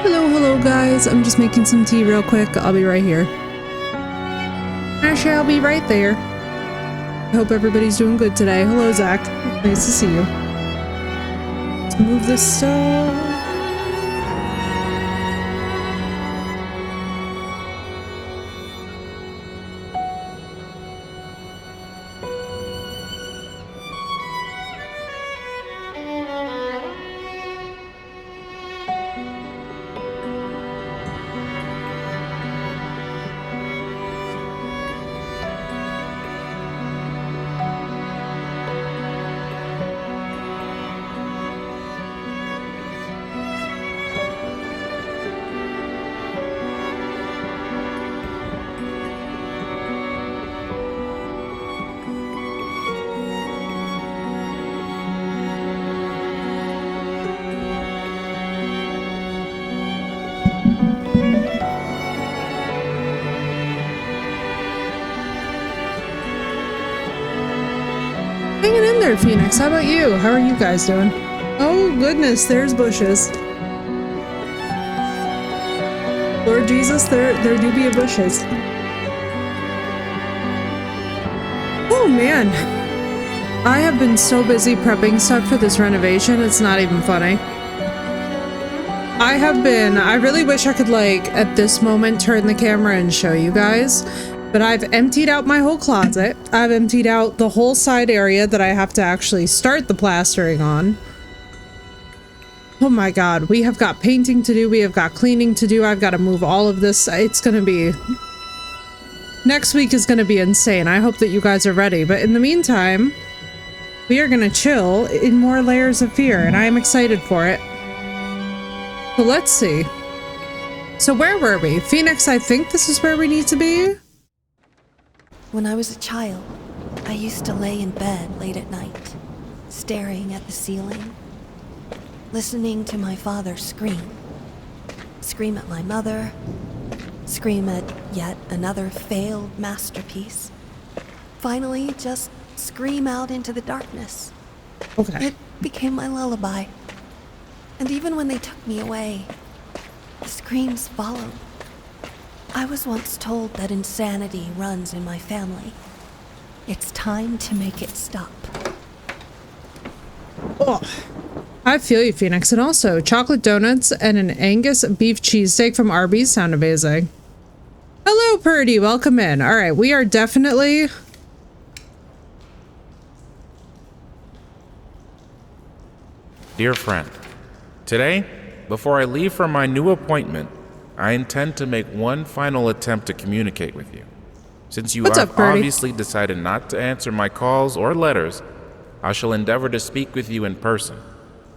Hello, hello guys. I'm just making some tea real quick. I'll be right here. Actually, I'll be right there. I hope everybody's doing good today. Hello, Zach. Nice to see you. Let's move this stuff. Hanging in there, Phoenix. How about you? How are you guys doing? Oh goodness, there's bushes. Lord Jesus, there do be bushes. Oh man, I have been so busy prepping stuff for this renovation. It's not even funny. I really wish I could, like, at this moment turn the camera and show you guys. But I've emptied out my whole closet. I've emptied out the whole side area that I have to actually start the plastering on. Oh my god, we have got painting to do. We have got cleaning to do. I've got to move all of this. It's gonna be... Next week is gonna be insane. I hope that you guys are ready. But in the meantime, we are gonna chill in more Layers of Fear, and I am excited for it. So let's see. So where were we? Phoenix, I think this is where we need to be. When I was a child, I used to lay in bed late at night, staring at the ceiling, listening to my father scream. Scream at my mother, scream at yet another failed masterpiece. Finally, just scream out into the darkness. Okay. It became my lullaby. And even when they took me away, the screams followed. I was once told that insanity runs in my family. It's time to make it stop. Oh, I feel you, Phoenix. And also, chocolate donuts and an Angus beef cheesesteak from Arby's sound amazing. Hello, Purdy. Welcome in. All right, we are definitely... Dear friend, today, before I leave for my new appointment, I intend to make one final attempt to communicate with you. Since you have obviously decided not to answer my calls or letters, I shall endeavor to speak with you in person.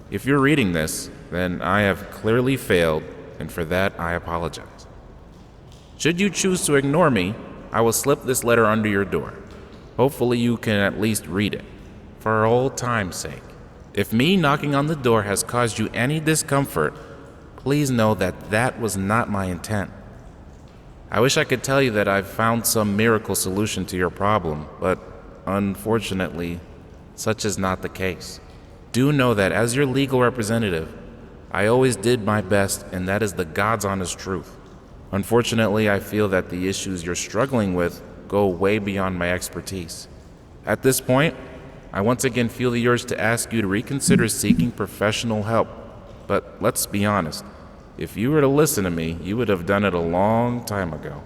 If you're reading this, then I have clearly failed, and for that I apologize. Should you choose to ignore me, I will slip this letter under your door. Hopefully you can at least read it, for old time's sake. If me knocking on the door has caused you any discomfort, please know that that was not my intent. I wish I could tell you that I've found some miracle solution to your problem, but unfortunately, such is not the case. Do know that as your legal representative, I always did my best, and that is the God's honest truth. Unfortunately, I feel that the issues you're struggling with go way beyond my expertise. At this point, I once again feel the urge to ask you to reconsider seeking professional help. But let's be honest. If you were to listen to me, you would have done it a long time ago.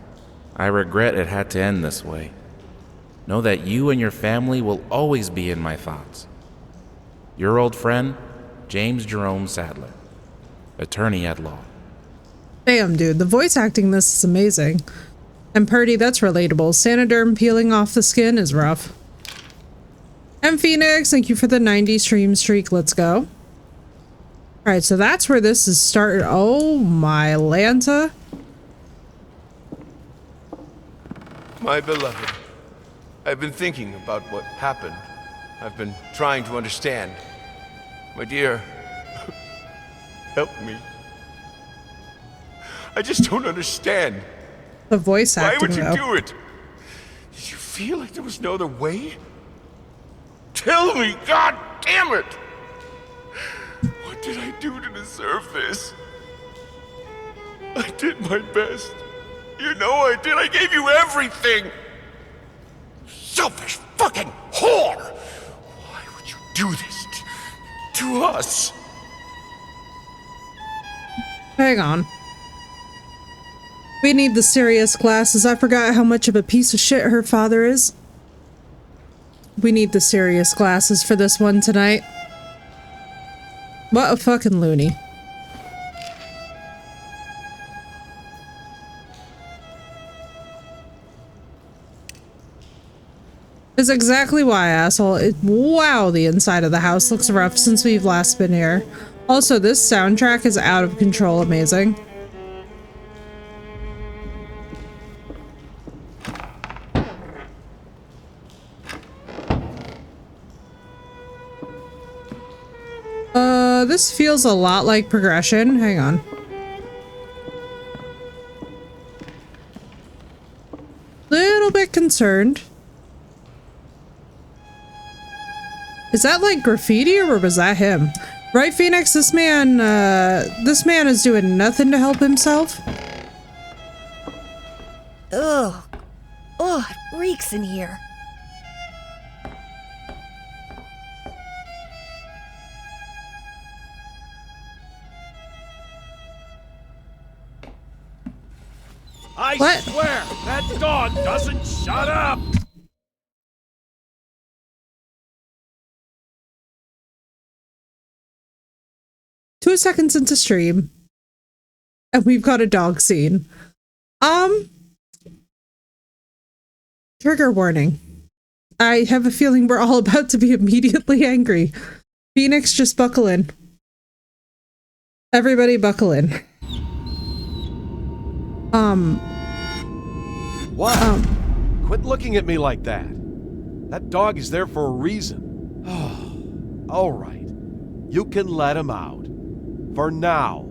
I regret it had to end this way. Know that you and your family will always be in my thoughts. Your old friend, James Jerome Sadler, attorney at law. Damn, dude, the voice acting in this is amazing. And Purdy, that's relatable. Sanoderm peeling off the skin is rough. And Phoenix, thank you for the 90 stream streak. Let's go. All right, so that's where this is started. Oh my Lanta. My beloved, I've been thinking about what happened. I've been trying to understand. My dear, help me. I just don't understand. The voice acting, why would you though. do it? Did you feel like there was no other way? Tell me, God damn it! What did I do to deserve this? I did my best. You know I did. I gave you everything. Selfish fucking whore! Why would you do this to us? Hang on. We need the serious glasses. I forgot how much of a piece of shit her father is. We need the serious glasses for this one tonight. What a fucking loony. That's exactly why, asshole. Wow, the inside of the house looks rough since we've last been here. Also, this soundtrack is out of control amazing. This feels a lot like progression. Hang on. Little bit concerned. Is that like graffiti or was that him? Right, Phoenix? This man is doing nothing to help himself. Ugh. Ugh, it reeks in here. I What? swear, that dog doesn't shut up! Two seconds into stream. And we've got a dog scene. Trigger warning. I have a feeling we're all about to be immediately angry. Phoenix, just buckle in. Everybody buckle in. What? Quit looking at me like that. That dog is there for a reason. All right. You can let him out. For now.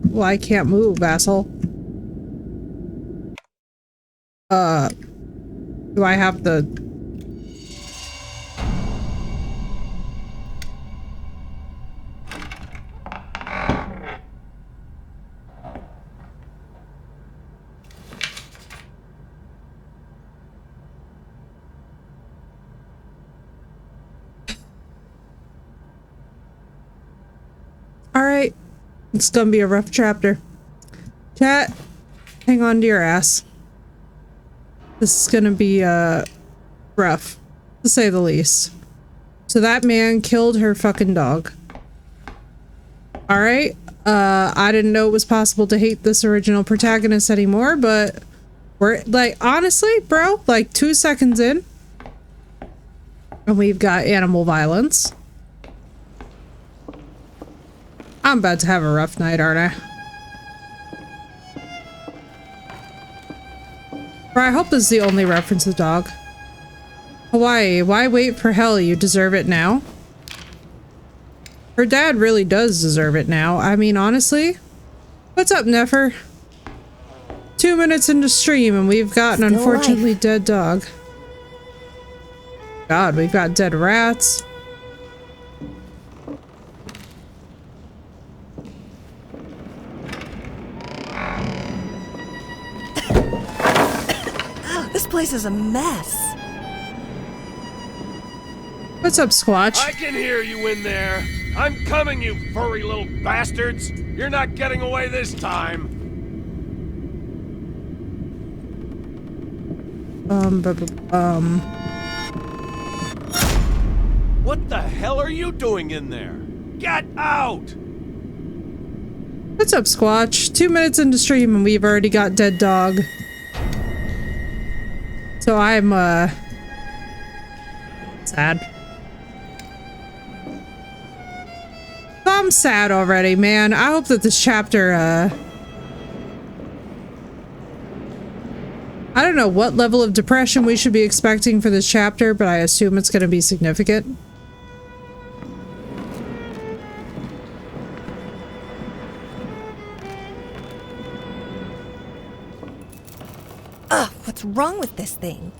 Well, I can't move, asshole. Do I have the... Alright. It's gonna be a rough chapter. Chat, hang on to your ass. This is gonna be, rough, to say the least. So that man killed her fucking dog. Alright, I didn't know it was possible to hate this original protagonist anymore, but we're, like, honestly, bro, like 2 seconds in, and we've got animal violence. I'm about to have a rough night, aren't I? Or I hope this is the only reference to the dog. Hawaii, why wait for hell? You deserve it now. Her dad really does deserve it now. I mean, honestly. What's up, Nefer? 2 minutes into stream and we've got an unfortunately dead dog. God, we've got dead rats. This place is a mess. What's up, Squatch? I can hear you in there. I'm coming, you furry little bastards. You're not getting away this time. What the hell are you doing in there? Get out! What's up, Squatch? 2 minutes into stream and we've already got dead dog. So I'm, sad. I'm sad already, man. I hope that this chapter, I don't know what level of depression we should be expecting for this chapter, but I assume it's gonna be significant. Ugh, what's wrong with this thing?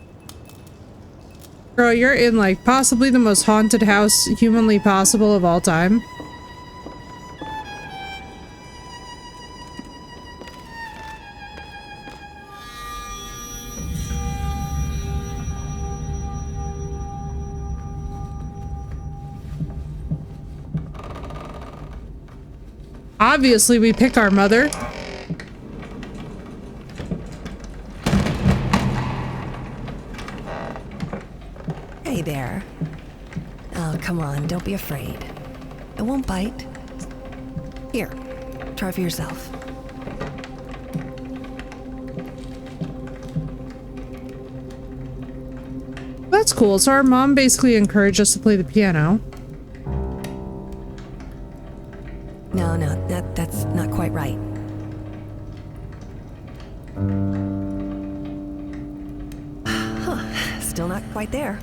Girl, you're in like possibly the most haunted house humanly possible of all time. Obviously, we pick our mother. Hey there. Oh, come on, don't be afraid. It won't bite. Here, try for yourself. That's cool. So our mom basically encouraged us to play the piano. No, that's not quite right. Huh, still not quite there.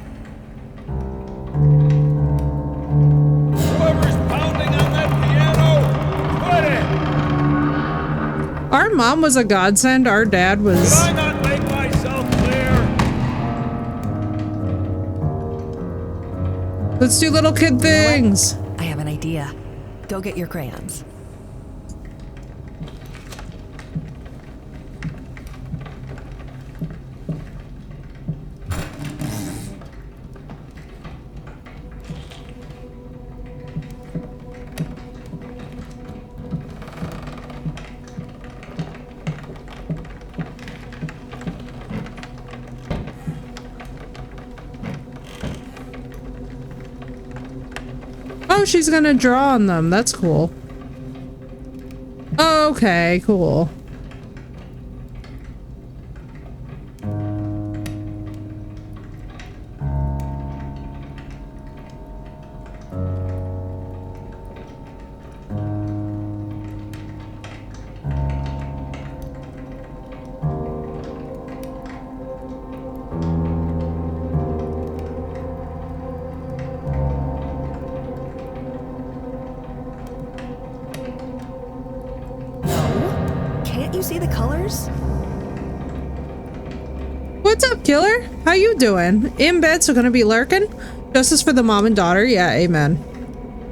Whoever's pounding on that piano, quit it! Our mom was a godsend. Our dad was... Did I not make myself clear? Let's do little kid things. I have an idea. Go get your crayons. Oh, she's gonna draw on them. That's cool. Okay, cool. See the colors? What's up, killer? How you doing? In bed, so gonna be lurking? Justice for the mom and daughter? Yeah, amen.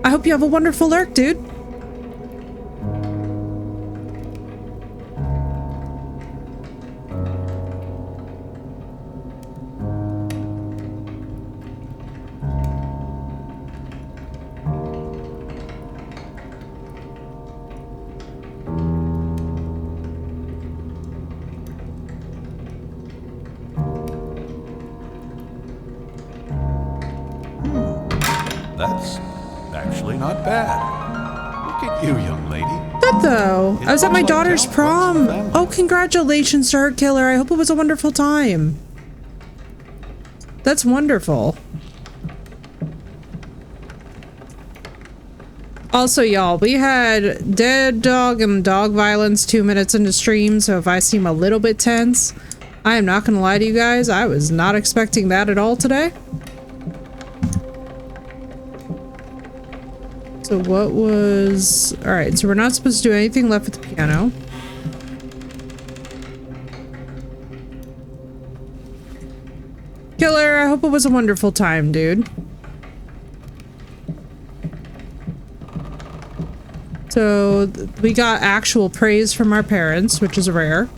I hope you have a wonderful lurk, dude. That's actually not bad. Look at you, young lady. Good though. I was at my daughter's prom. Oh, congratulations to her, killer. I hope it was a wonderful time. That's wonderful. Also, y'all, we had dead dog and dog violence 2 minutes into stream, so if I seem a little bit tense, I am not gonna lie to you guys. I was not expecting that at all today. So what was... Alright, so we're not supposed to do anything left with the piano. Killer, I hope it was a wonderful time, dude. So we got actual praise from our parents, which is rare.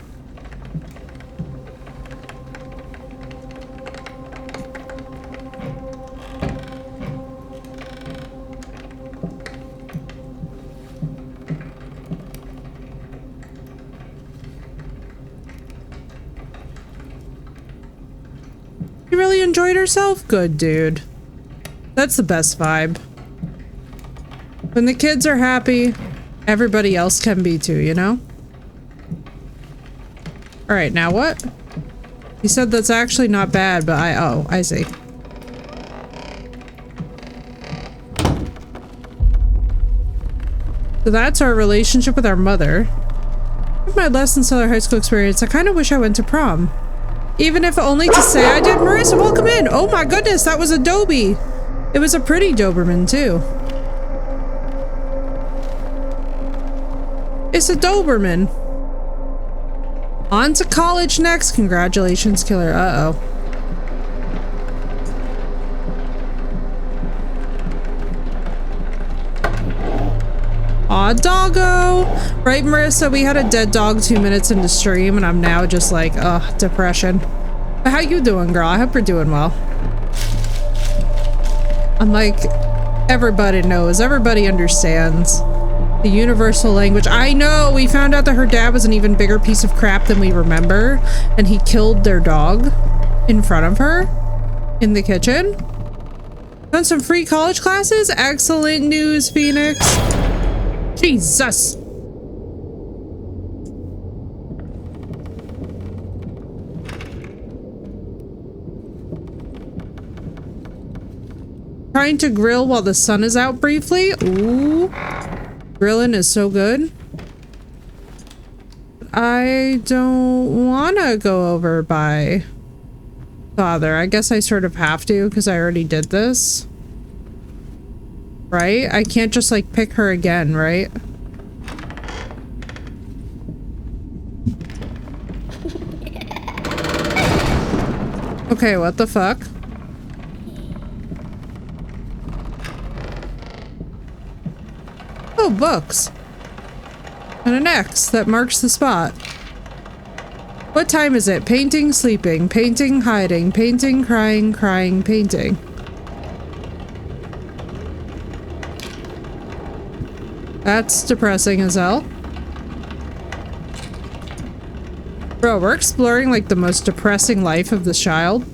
You really enjoyed herself? Good, dude. That's the best vibe. When the kids are happy, everybody else can be too, you know? Alright, now what? He said that's actually not bad, but oh, I see. So that's our relationship with our mother. With my less stellar high school experience, I kind of wish I went to prom. Even if only to say I did. Marissa, welcome in! Oh my goodness, that was a Dobie! It was a pretty Doberman, too. It's a Doberman. On to college next. Congratulations, killer. Uh-oh. Aw, doggo! Right, Marissa? We had a dead dog 2 minutes into stream, and I'm now just like, ugh, depression. But how you doing, girl? I hope you're doing well. I'm like, everybody knows. Everybody understands. The universal language. I know! We found out that her dad was an even bigger piece of crap than we remember, and he killed their dog in front of her in the kitchen. Found some free college classes? Excellent news, Phoenix. Jesus! Trying to grill while the sun is out briefly? Ooh. Grilling is so good. I don't want to go over by father. I guess I sort of have to because I already did this. Right? I can't just like pick her again, right? Okay, what the fuck? Oh, books. And an X that marks the spot. What time is it? Painting, sleeping, painting, hiding, painting, crying, crying, painting. That's depressing as hell. Bro, we're exploring like the most depressing life of this child.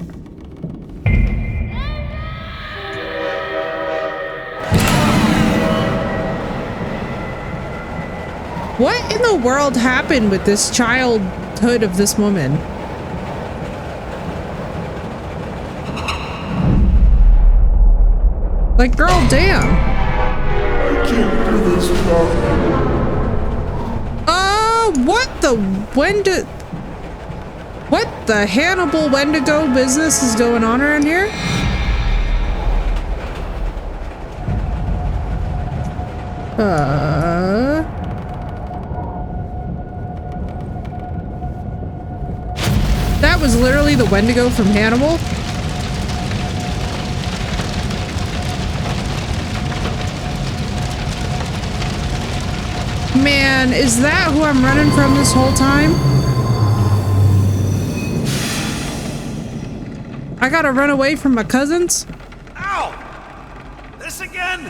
What in the world happened with this childhood of this woman? Like, girl, damn. I can't do this, Father. What the what the Hannibal Wendigo business is going on around here? That was literally the Wendigo from Hannibal. Man, is that who I'm running from this whole time? I gotta run away from my cousins? Ow! This again?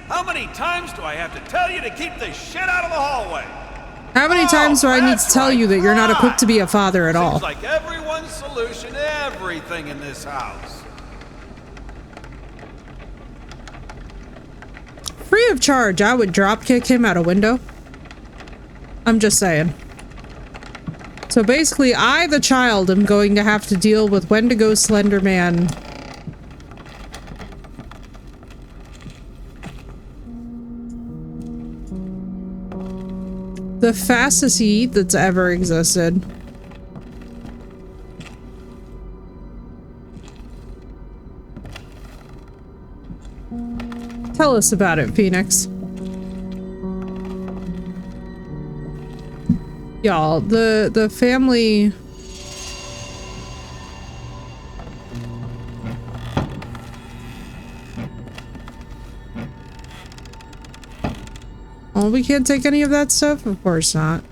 How many times do I have to tell you to keep this shit out of the hallway? How many times do I need to tell you that you're not equipped to be a father at all? Seems like everyone's solution to everything in this house. Free of charge, I would drop kick him out a window. I'm just saying. So basically, I, the child, am going to have to deal with Wendigo Slender Man. The fastest eat that's ever existed. Tell us about it, Phoenix. Y'all, the family... Oh, we can't take any of that stuff? Of course not.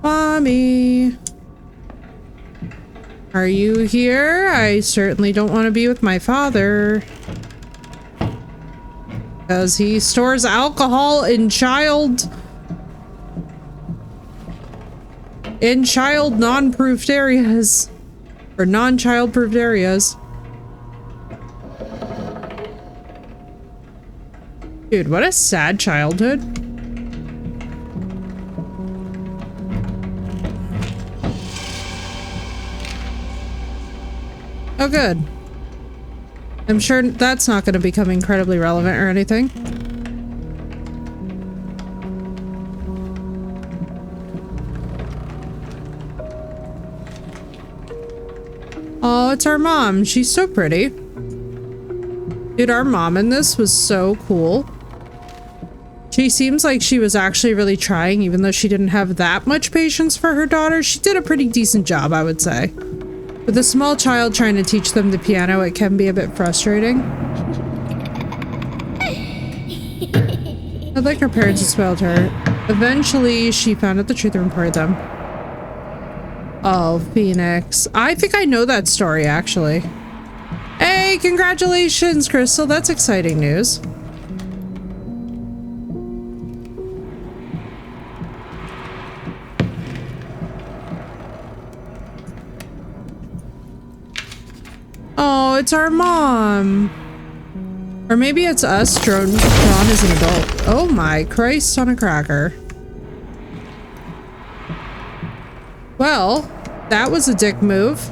Mommy! Are you here? I certainly don't want to be with my father. Because he stores alcohol in child non-proofed areas. Or non-child-proofed areas. Dude, what a sad childhood. Oh, good. I'm sure that's not going to become incredibly relevant or anything. Oh, it's our mom. She's so pretty. Dude, our mom in this was so cool. She seems like she was actually really trying, even though she didn't have that much patience for her daughter. She did a pretty decent job, I would say. With a small child trying to teach them the piano, it can be a bit frustrating. I'd like her parents to spoiled her. Eventually, she found out the truth and reported them. Oh, Phoenix. I think I know that story, actually. Hey, Yay! Congratulations, Crystal. That's exciting news. Oh, it's our mom. Or maybe it's us drawn as an adult. Oh my Christ on a cracker. Well, that was a dick move.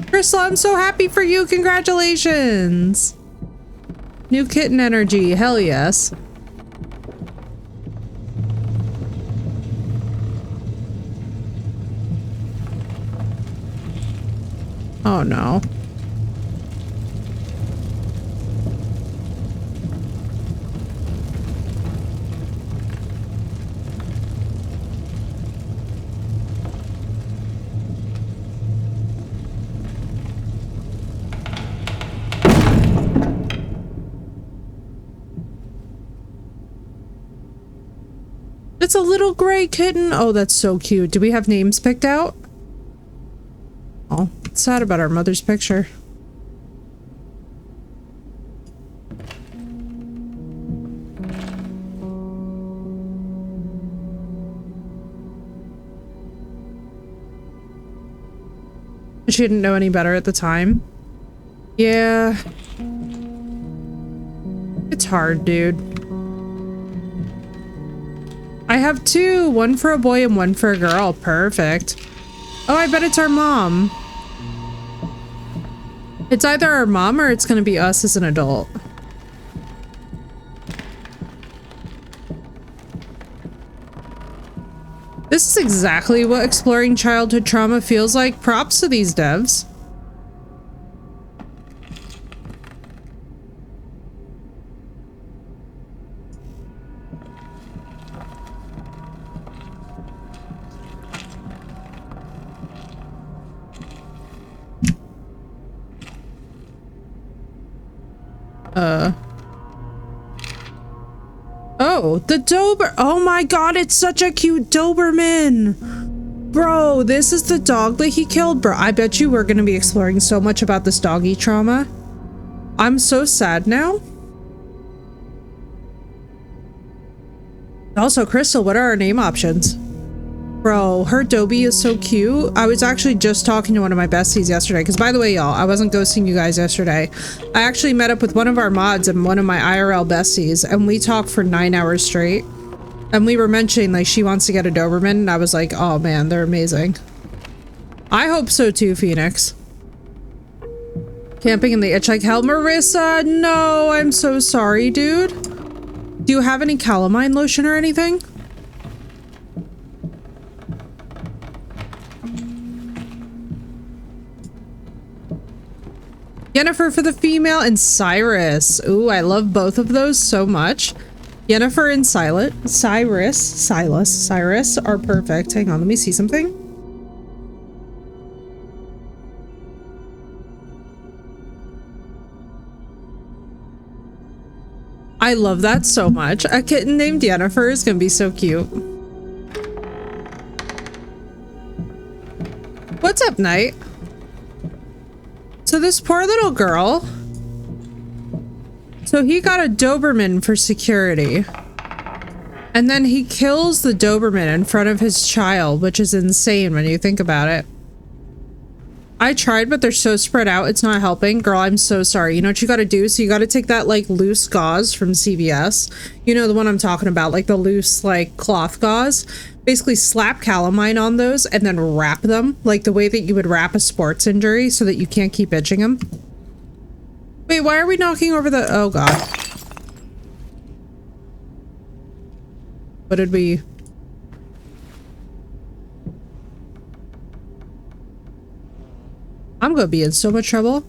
Crystal, I'm so happy for you. Congratulations. New kitten energy. Hell yes. Oh no. It's a little gray kitten. Oh, that's so cute. Do we have names picked out? Oh, it's sad about our mother's picture. She didn't know any better at the time. Yeah. It's hard, dude. I have two. One for a boy and one for a girl. Perfect. Oh, I bet it's our mom. It's either our mom or it's gonna be us as an adult. This is exactly what exploring childhood trauma feels like. Props to these devs. Oh, the Dober. Oh my god, it's such a cute Doberman. Bro, this is the dog that he killed. Bro, I bet you we're going to be exploring so much about this doggy trauma. I'm so sad now. Also, Crystal, what are our name options? Bro, her Dobie is so cute. I was actually just talking to one of my besties yesterday. Because by the way, y'all, I wasn't ghosting you guys yesterday. I actually met up with one of our mods and one of my IRL besties. And we talked for 9 hours straight. And we were mentioning like she wants to get a Doberman. And I was like, oh man, they're amazing. I hope so too, Phoenix. Camping in the itch like hell. Marissa, no, I'm so sorry, dude. Do you have any calamine lotion or anything? Yennefer for the female and Cyrus. Ooh, I love both of those so much. Yennefer and Cyrus are perfect. Hang on, let me see something. I love that so much. A kitten named Yennefer is gonna be so cute. What's up, Knight? So this poor little girl, so he got a Doberman for security, and then he kills the Doberman in front of his child, which is insane when you think about it. I tried, but they're so spread out, it's not helping. Girl, I'm so sorry. You know what you gotta do? So you gotta take that like loose gauze from CVS. You know the one I'm talking about, like the loose like cloth gauze. Basically slap calamine on those and then wrap them like the way that you would wrap a sports injury so that you can't keep itching them. Wait, why are we knocking over the... Oh god. What did we... I'm gonna be in so much trouble.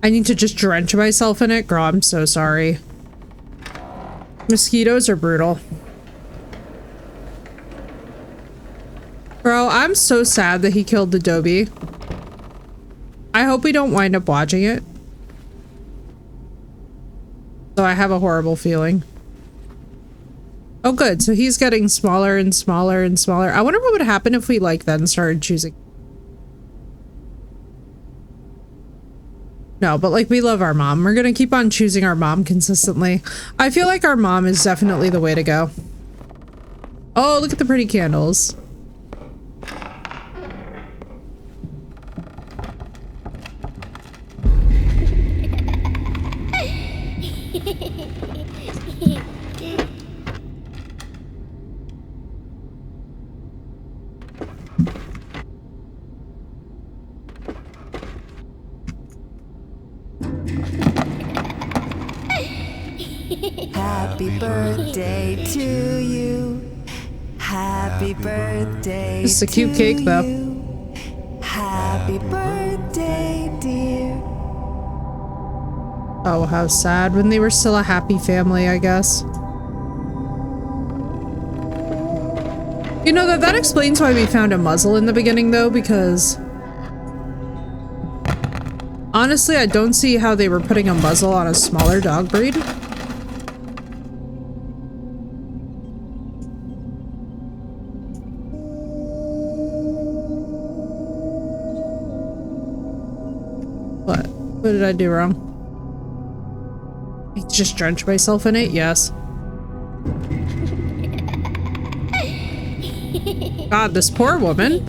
I need to just drench myself in it. Girl, I'm so sorry. Mosquitoes are brutal. Bro, I'm so sad that he killed the Dobie. I hope we don't wind up watching it. So I have a horrible feeling. Oh, good. So he's getting smaller and smaller and smaller. I wonder what would happen if we, like, then started choosing. No, but, like, we love our mom. We're gonna keep on choosing our mom consistently. I feel like our mom is definitely the way to go. Oh, look at the pretty candles. Happy birthday to you. Happy birthday. This is a cute cake, though. Happy birthday, dear. Oh, how sad. When they were still a happy family, I guess. You know, that explains why we found a muzzle in the beginning, though, because honestly, I don't see how they were putting a muzzle on a smaller dog breed. What did I do wrong? I just drenched myself in it? Yes. God, this poor woman.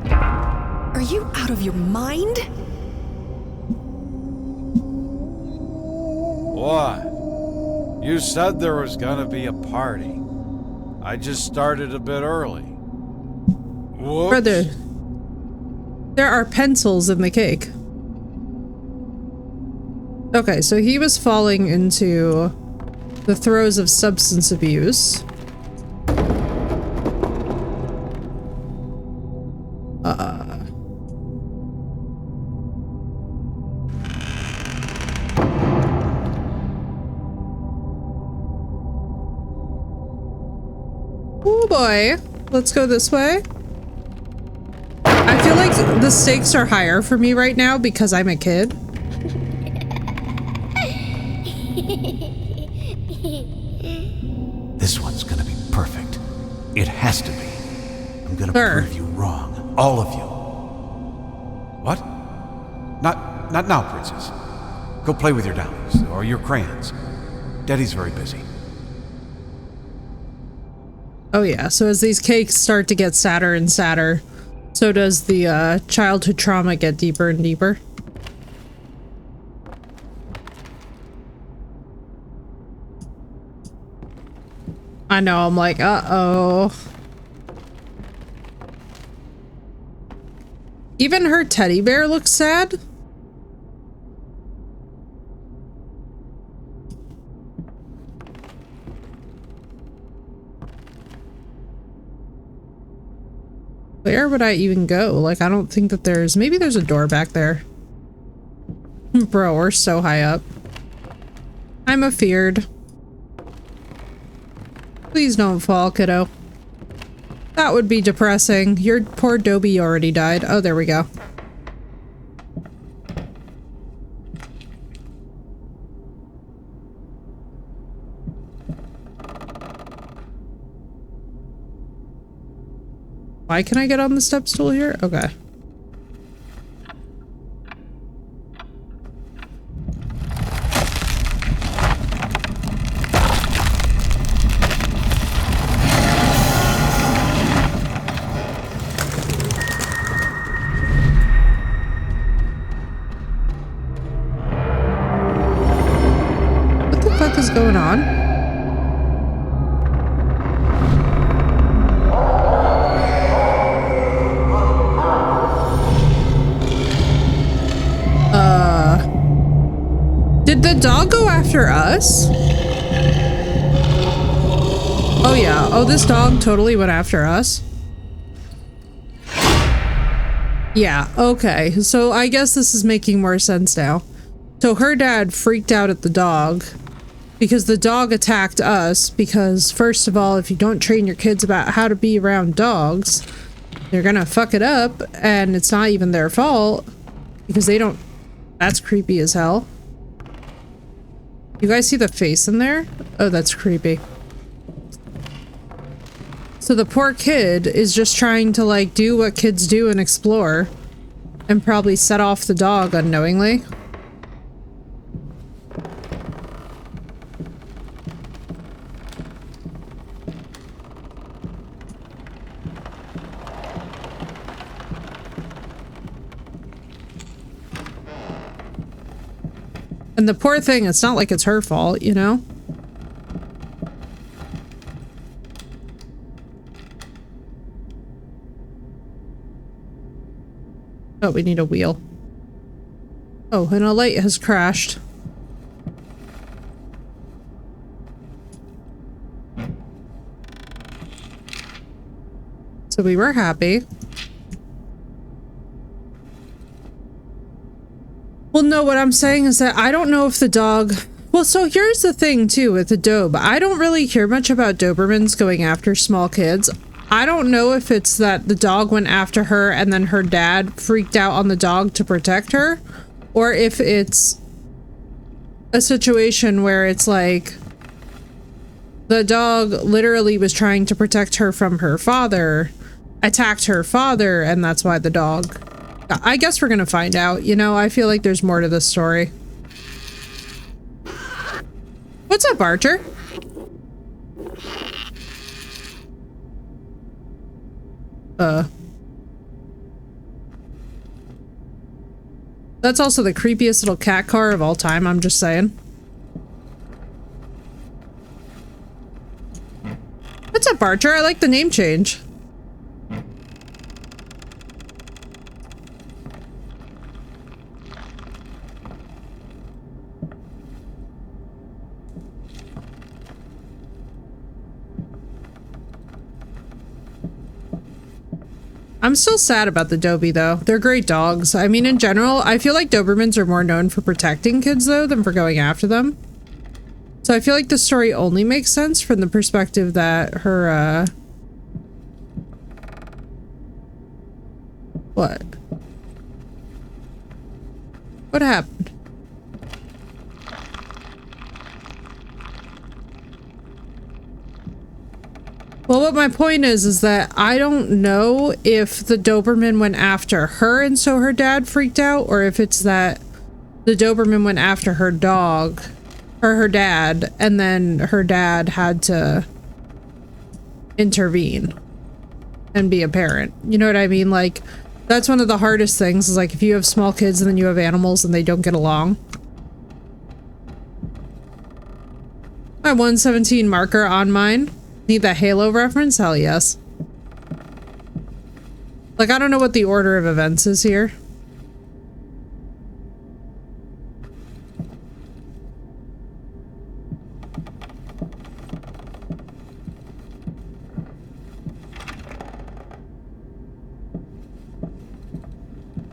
Are you out of your mind? What? You said there was gonna be a party. I just started a bit early. Whoops. Brother, there are pencils in the cake. Okay, so he was falling into the throes of substance abuse. Oh boy, let's go this way. I feel like the stakes are higher for me right now because I'm a kid. This one's gonna be perfect. It has to be. I'm gonna prove you wrong. All of you. What? Not now, Princess. Go play with your dollies, or your crayons. Daddy's very busy. Oh yeah, so as these cakes start to get sadder and sadder, so does the childhood trauma get deeper and deeper. I know, I'm like, uh-oh. Even her teddy bear looks sad. Where would I even go? Like, I don't think that there's... Maybe there's a door back there. Bro, we're so high up. I'm afeared. Please don't fall, kiddo. That would be depressing. Your poor Dobie already died. Oh, there we go. Why can I get on the step stool here? Okay. What the fuck is going on? Did the dog go after us? Oh yeah. Oh, this dog totally went after us. Yeah, okay. So I guess this is making more sense now. So her dad freaked out at the dog because the dog attacked us because, first of all, if you don't train your kids about how to be around dogs, they're gonna fuck it up, and it's not even their fault because they don't... That's creepy as hell. You guys see the face in there? Oh, that's creepy. So the poor kid is just trying to like do what kids do and explore and probably set off the dog unknowingly. And the poor thing, it's not like it's her fault, you know? Oh, we need a wheel. Oh, and a light has crashed. So we were happy. Well, no, what I'm saying is that I don't know if the dog... Well, so here's the thing, too, with the Dobe. I don't really hear much about Dobermans going after small kids. I don't know if it's that the dog went after her and then her dad freaked out on the dog to protect her, or if it's a situation where it's like the dog literally was trying to protect her from her father, attacked her father, and that's why the dog... I guess we're gonna find out, you know? I feel like there's more to this story. What's up, Archer? That's also the creepiest little cat car of all time, I'm just saying. What's up, Archer? I like the name change. I'm still sad about the Dobie, though. They're great dogs. I mean, in general, I feel like Dobermans are more known for protecting kids, though, than for going after them. So I feel like the story only makes sense from the perspective that her, What? What happened? Well, what my point is that I don't know if the Doberman went after her and so her dad freaked out, or if it's that the Doberman went after her dog, or her dad, and then her dad had to intervene and be a parent. You know what I mean? Like, that's one of the hardest things, is like if you have small kids and then you have animals and they don't get along. My 117 marker on mine. Need that Halo reference? Hell yes. Like, I don't know what the order of events is here.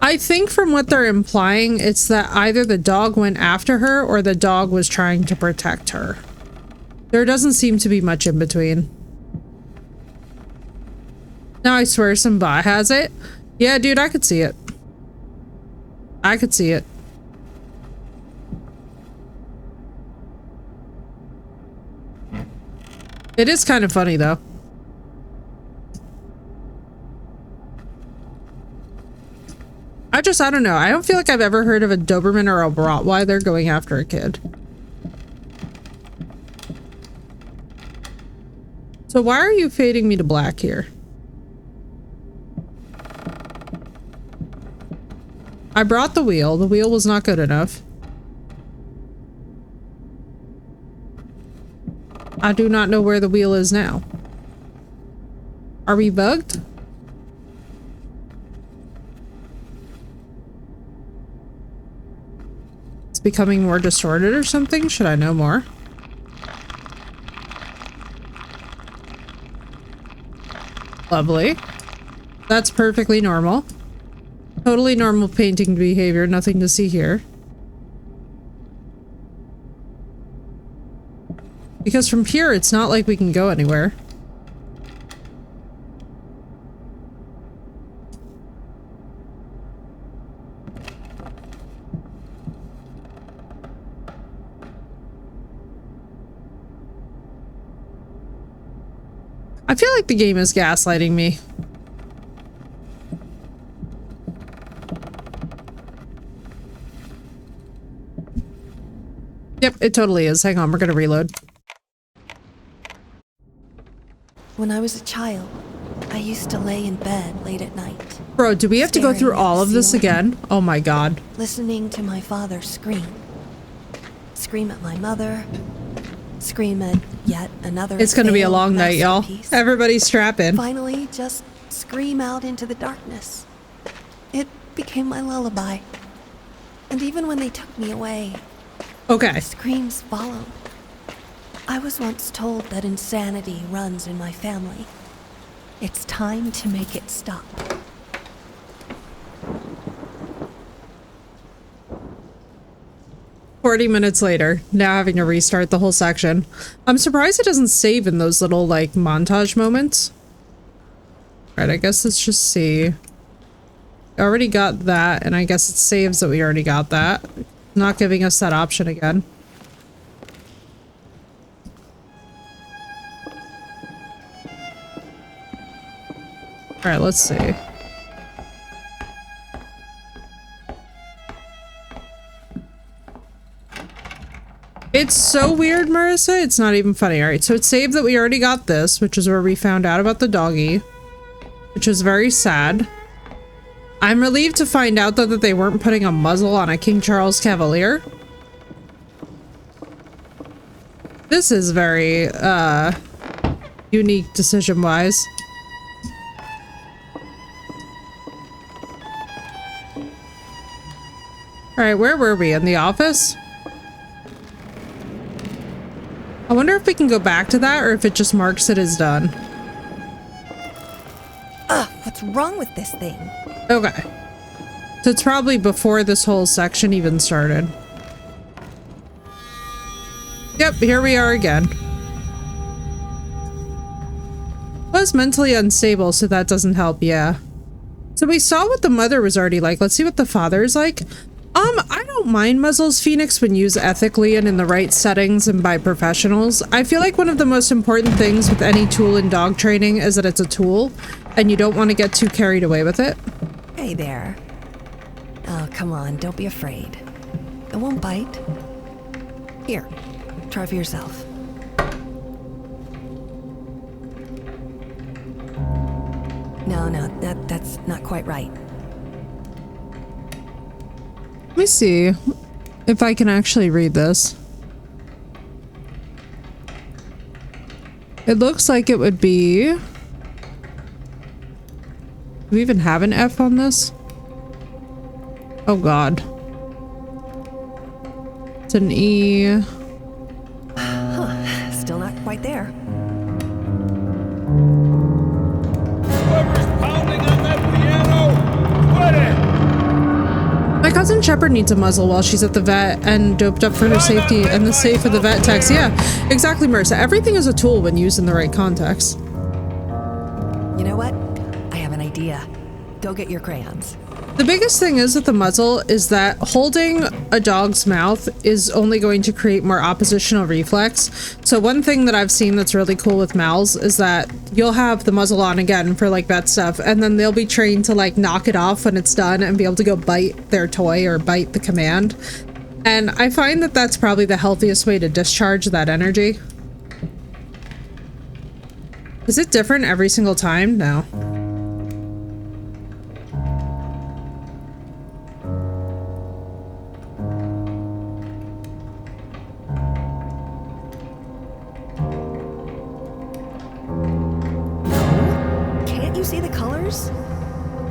I think from what they're implying, it's that either the dog went after her or the dog was trying to protect her. There doesn't seem to be much in between. Now I swear some bot has it. Yeah, dude, I could see it. I could see it. It is kind of funny, though. I don't know. I don't feel like I've ever heard of a Doberman or a Rottweiler going after a kid. So why are you fading me to black here? I brought the wheel. The wheel was not good enough. I do not know where the wheel is now. Are we bugged? It's becoming more distorted or something? Should I know more? Lovely. That's perfectly normal. Totally normal painting behavior, nothing to see here. Because from here, it's not like we can go anywhere. I feel like the game is gaslighting me. Yep, it totally is. Hang on, we're gonna reload. When I was a child, I used to lay in bed late at night. Bro, do we have to go through all of this again? Oh my god. Listening to my father scream. Scream at my mother. Scream at yet another. It's gonna be a long night, y'all. Everybody strap in. Finally, just scream out into the darkness. It became my lullaby. And even when they took me away, okay, the screams followed. I was once told that insanity runs in my family. It's time to make it stop. "40 minutes later, now having to restart the whole section. I'm surprised it doesn't save in those little, like, montage moments. Alright, I guess let's just see. Already got that, and I guess it saves that we already got that. Not giving us that option again. Alright, let's see. It's so weird, Marissa. It's not even funny. Alright, so it saved that we already got this, which is where we found out about the doggy, which was very sad. I'm relieved to find out, though, that they weren't putting a muzzle on a King Charles Cavalier. This is very, unique decision-wise. Alright, where were we? In the office? I wonder if we can go back to that, or if it just marks it as done. What's wrong with this thing? Okay. So it's probably before this whole section even started. Yep, here we are again. Was mentally unstable, so that doesn't help, yeah. So we saw what the mother was already like. Let's see what the father is like. I don't mind muzzles, Phoenix, when used ethically and in the right settings and by professionals. I feel like one of the most important things with any tool in dog training is that it's a tool, and you don't want to get too carried away with it. Hey there. Oh, come on, don't be afraid. It won't bite. Here, try for yourself. No, that's not quite right. Let me see if I can actually read this. It looks like it would be... Do we even have an F on this? Oh god. It's an E. Huh, still not quite there. Whoever's pounding on that piano, quit it! My cousin Shepard needs a muzzle while she's at the vet and doped up for her safety and the safe of the vet techs. Yeah, exactly, Marissa. Everything is a tool when used in the right context. You know what? I have an idea. Go get your crayons. The biggest thing is with the muzzle is that holding a dog's mouth is only going to create more oppositional reflex. So one thing that I've seen that's really cool with Mal's is that you'll have the muzzle on again for like that stuff, and then they'll be trained to like knock it off when it's done and be able to go bite their toy or bite the command. And I find that that's probably the healthiest way to discharge that energy. Is it different every single time? No.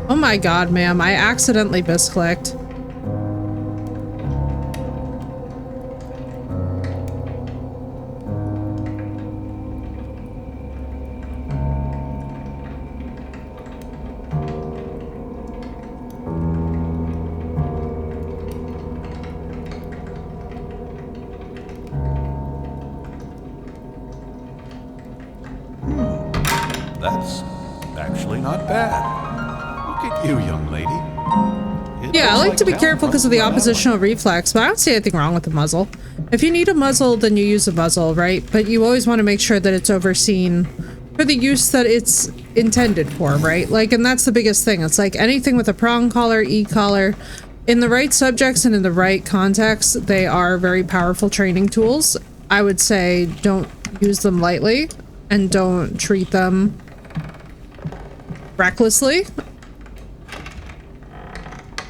Oh my god, ma'am, I accidentally misclicked. That's actually not bad. Look at you, young lady. Yeah, I like to be careful because of the oppositional reflex, but I don't see anything wrong with the muzzle. If you need a muzzle, then you use a muzzle, right? But you always want to make sure that it's overseen for the use that it's intended for, right? Like, and that's the biggest thing. It's like anything with a prong collar, e-collar, in the right subjects and in the right context, they are very powerful training tools. I would say don't use them lightly and don't treat them recklessly.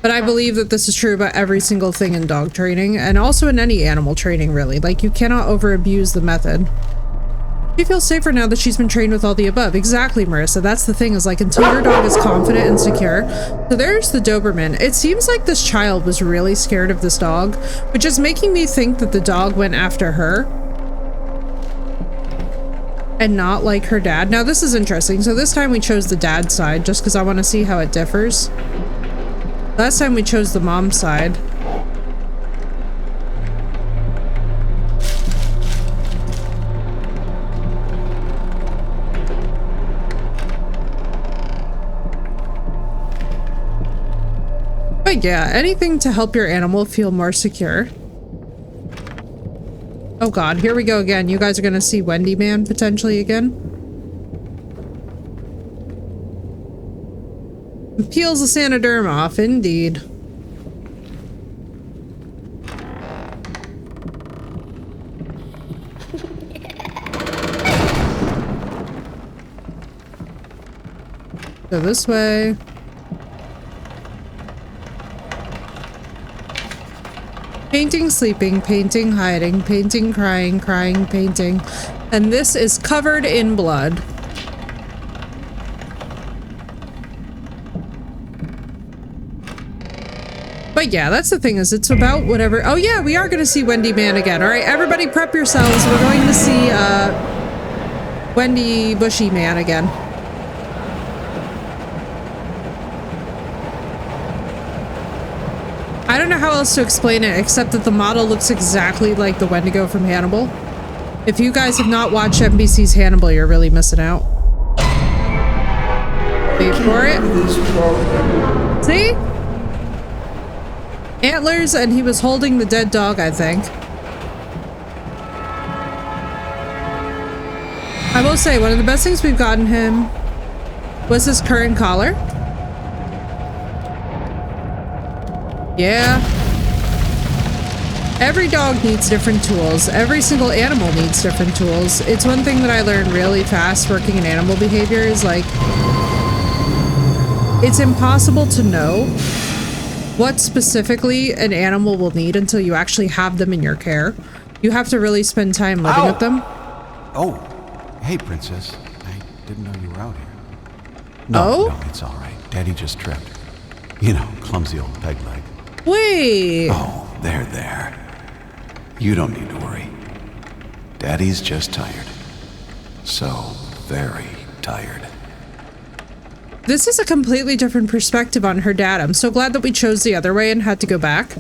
But I believe that this is true about every single thing in dog training and also in any animal training, really. Like, you cannot over abuse the method. She feels safer now that she's been trained with all the above. Exactly, Marissa. That's the thing, is like, until your dog is confident and secure. So there's the Doberman. It seems like this child was really scared of this dog, which is making me think that the dog went after her and not like her dad. Now this is interesting. So this time we chose the dad side just because I want to see how it differs. Last time we chose the mom side. But yeah, anything to help your animal feel more secure. Oh god, here we go again. You guys are gonna see Wendy Man potentially again. Peels the Sanoderm off, indeed. Go this way. Painting, sleeping, painting, hiding, painting, crying, crying, painting. And this is covered in blood. But yeah, that's the thing, is it's about whatever. Oh yeah, we are going to see Wendy Man again. All right, everybody prep yourselves. We're going to see Wendy Bushy Man again. I don't know how else to explain it except that the model looks exactly like the Wendigo from Hannibal. If you guys have not watched NBC's Hannibal, you're really missing out. Wait for it. See? Antlers, and he was holding the dead dog, I think. I will say, one of the best things we've gotten him was his current collar. Yeah. Every dog needs different tools. Every single animal needs different tools. It's one thing that I learned really fast working in animal behavior is like, it's impossible to know what specifically an animal will need until you actually have them in your care. You have to really spend time living with them. Oh, hey, Princess. I didn't know you were out here. No, it's all right. Daddy just tripped. You know, clumsy old peg leg. Wait. Oh, there. You don't need to worry. Daddy's just tired. So very tired. This is a completely different perspective on her dad. I'm so glad that we chose the other way and had to go back.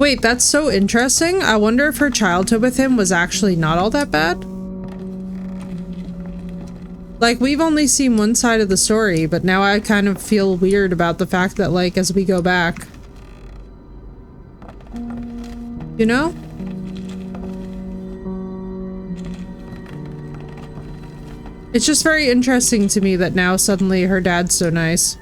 Wait, that's so interesting. I wonder if her childhood with him was actually not all that bad. Like, we've only seen one side of the story, but now I kind of feel weird about the fact that, like, as we go back. You know? It's just very interesting to me that now suddenly her dad's so nice.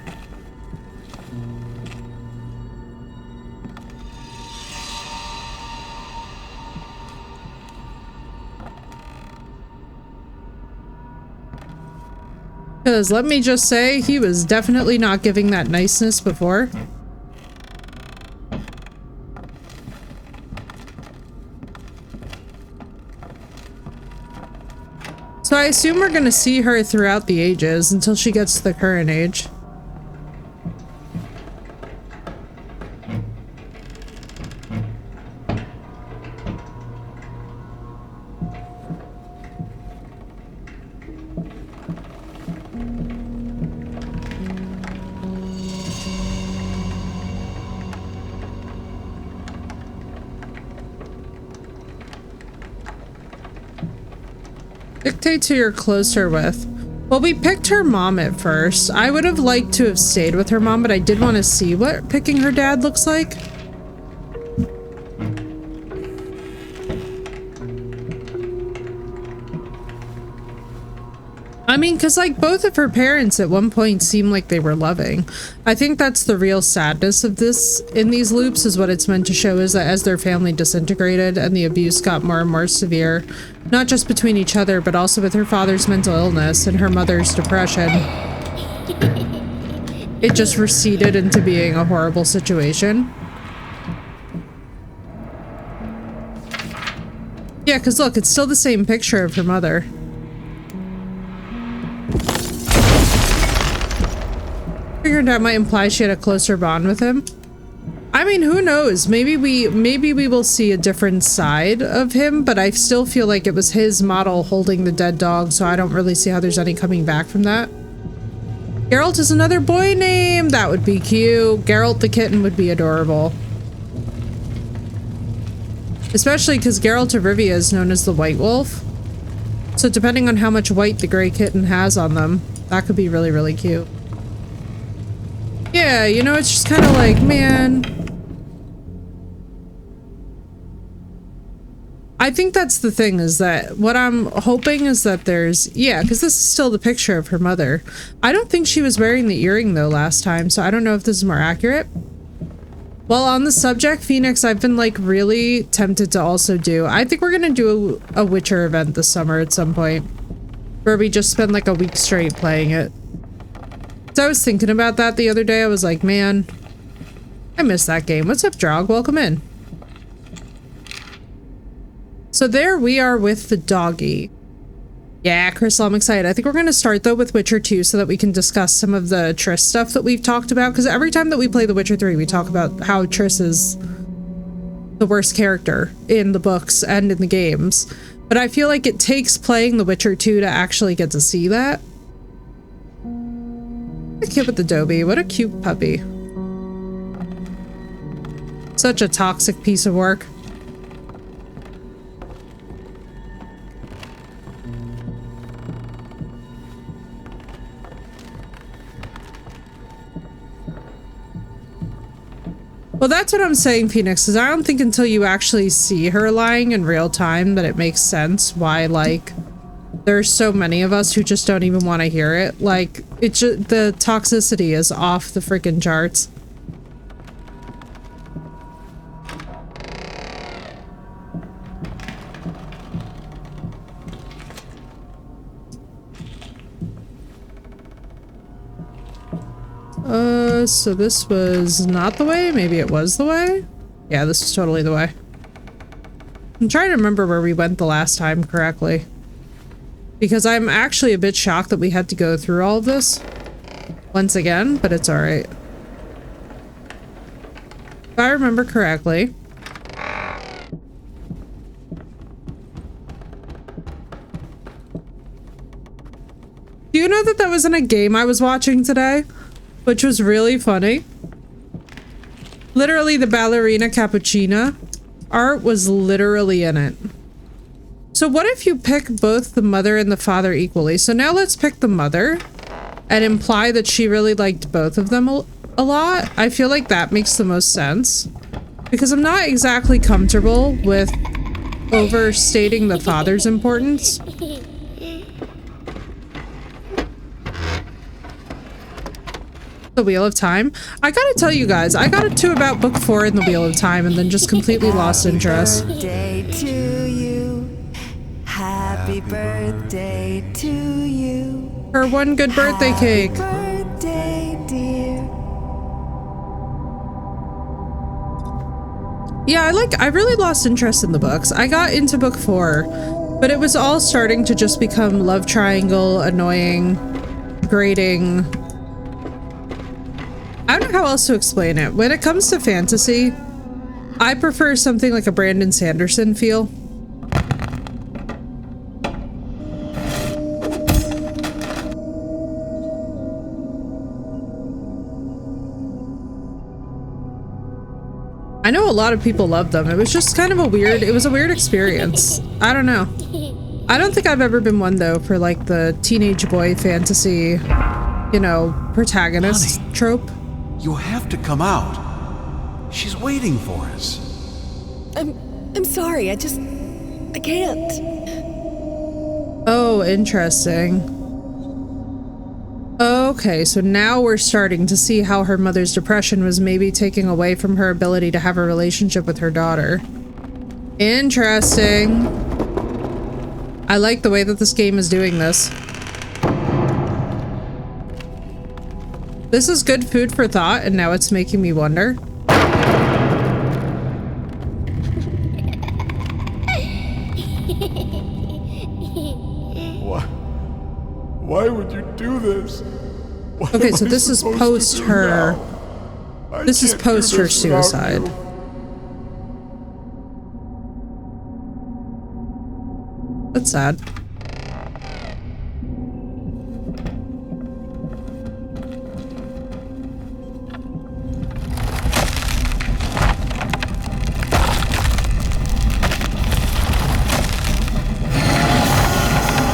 Because let me just say, he was definitely not giving that niceness before. So I assume we're going to see her throughout the ages until she gets to the current age. Dictate who you're closer with. Well, we picked her mom at first. I would have liked to have stayed with her mom, but I did want to see what picking her dad looks like. I mean, because like both of her parents at one point seemed like they were loving. I think that's the real sadness of this in these loops, is what it's meant to show, is that as their family disintegrated and the abuse got more and more severe, not just between each other, but also with her father's mental illness and her mother's depression, it just receded into being a horrible situation. Yeah, because look, it's still the same picture of her mother. Figured that might imply she had a closer bond with him. I mean, who knows? Maybe we will see a different side of him, but I still feel like it was his model holding the dead dog, so I don't really see how there's any coming back from that. Geralt is another boy name. That would be cute. Geralt the kitten would be adorable. Especially because Geralt of Rivia is known as the White Wolf. So depending on how much white the gray kitten has on them, that could be really, really cute. Yeah, you know, it's just kind of like, man. I think that's the thing, is that what I'm hoping is that there's, yeah, because this is still the picture of her mother. I don't think she was wearing the earring though last time, so I don't know if this is more accurate. While on the subject, Phoenix, I've been like really tempted to also do, I think we're gonna do a Witcher event this summer at some point, where we just spend like a week straight playing it. So I was thinking about that the other day. I was like, man, I miss that game. What's up, Drog? Welcome in. So there we are with the doggy. Yeah, Crystal, I'm excited. I think we're going to start though with Witcher 2 so that we can discuss some of the Triss stuff that we've talked about. Because every time that we play The Witcher 3, we talk about how Triss is the worst character in the books and in the games. But I feel like it takes playing The Witcher 2 to actually get to see that. A kid with the Dobie. What a cute puppy. Such a toxic piece of work. Well, that's what I'm saying, Phoenix, is I don't think until you actually see her lying in real time that it makes sense why, like, there's so many of us who just don't even want to hear it. Like, it's just, the toxicity is off the freaking charts. So this was not the way? Maybe it was the way? Yeah, this was totally the way. I'm trying to remember where we went the last time correctly. Because I'm actually a bit shocked that we had to go through all of this once again, but it's alright. If I remember correctly. Do you know that that was in a game I was watching today? Which was really funny. Literally, the ballerina Cappuccina art was literally in it. So what if you pick both the mother and the father equally? So now let's pick the mother and imply that she really liked both of them a lot. I feel like that makes the most sense. Because I'm not exactly comfortable with overstating the father's importance. The Wheel of Time. I gotta tell you guys, I got to about book 4 in the Wheel of Time and then just completely lost interest. Happy birthday to you. Happy birthday to you. Her one good birthday cake. Happy birthday, dear. Yeah, I really lost interest in the books. I got into book 4, but it was all starting to just become love triangle, annoying, grating. I don't know how else to explain it. When it comes to fantasy, I prefer something like a Brandon Sanderson feel. I know a lot of people love them. It was just kind of a weird experience. I don't know. I don't think I've ever been one though for like the teenage boy fantasy, you know, protagonist trope. You have to come out. She's waiting for us. I'm sorry, I can't. Oh, interesting. Okay, so now we're starting to see how her mother's depression was maybe taking away from her ability to have a relationship with her daughter. Interesting. I like the way that this game is doing this. This is good food for thought, and now it's making me wonder. Why would you do this? Okay, so this is post her. This is post her suicide. That's sad.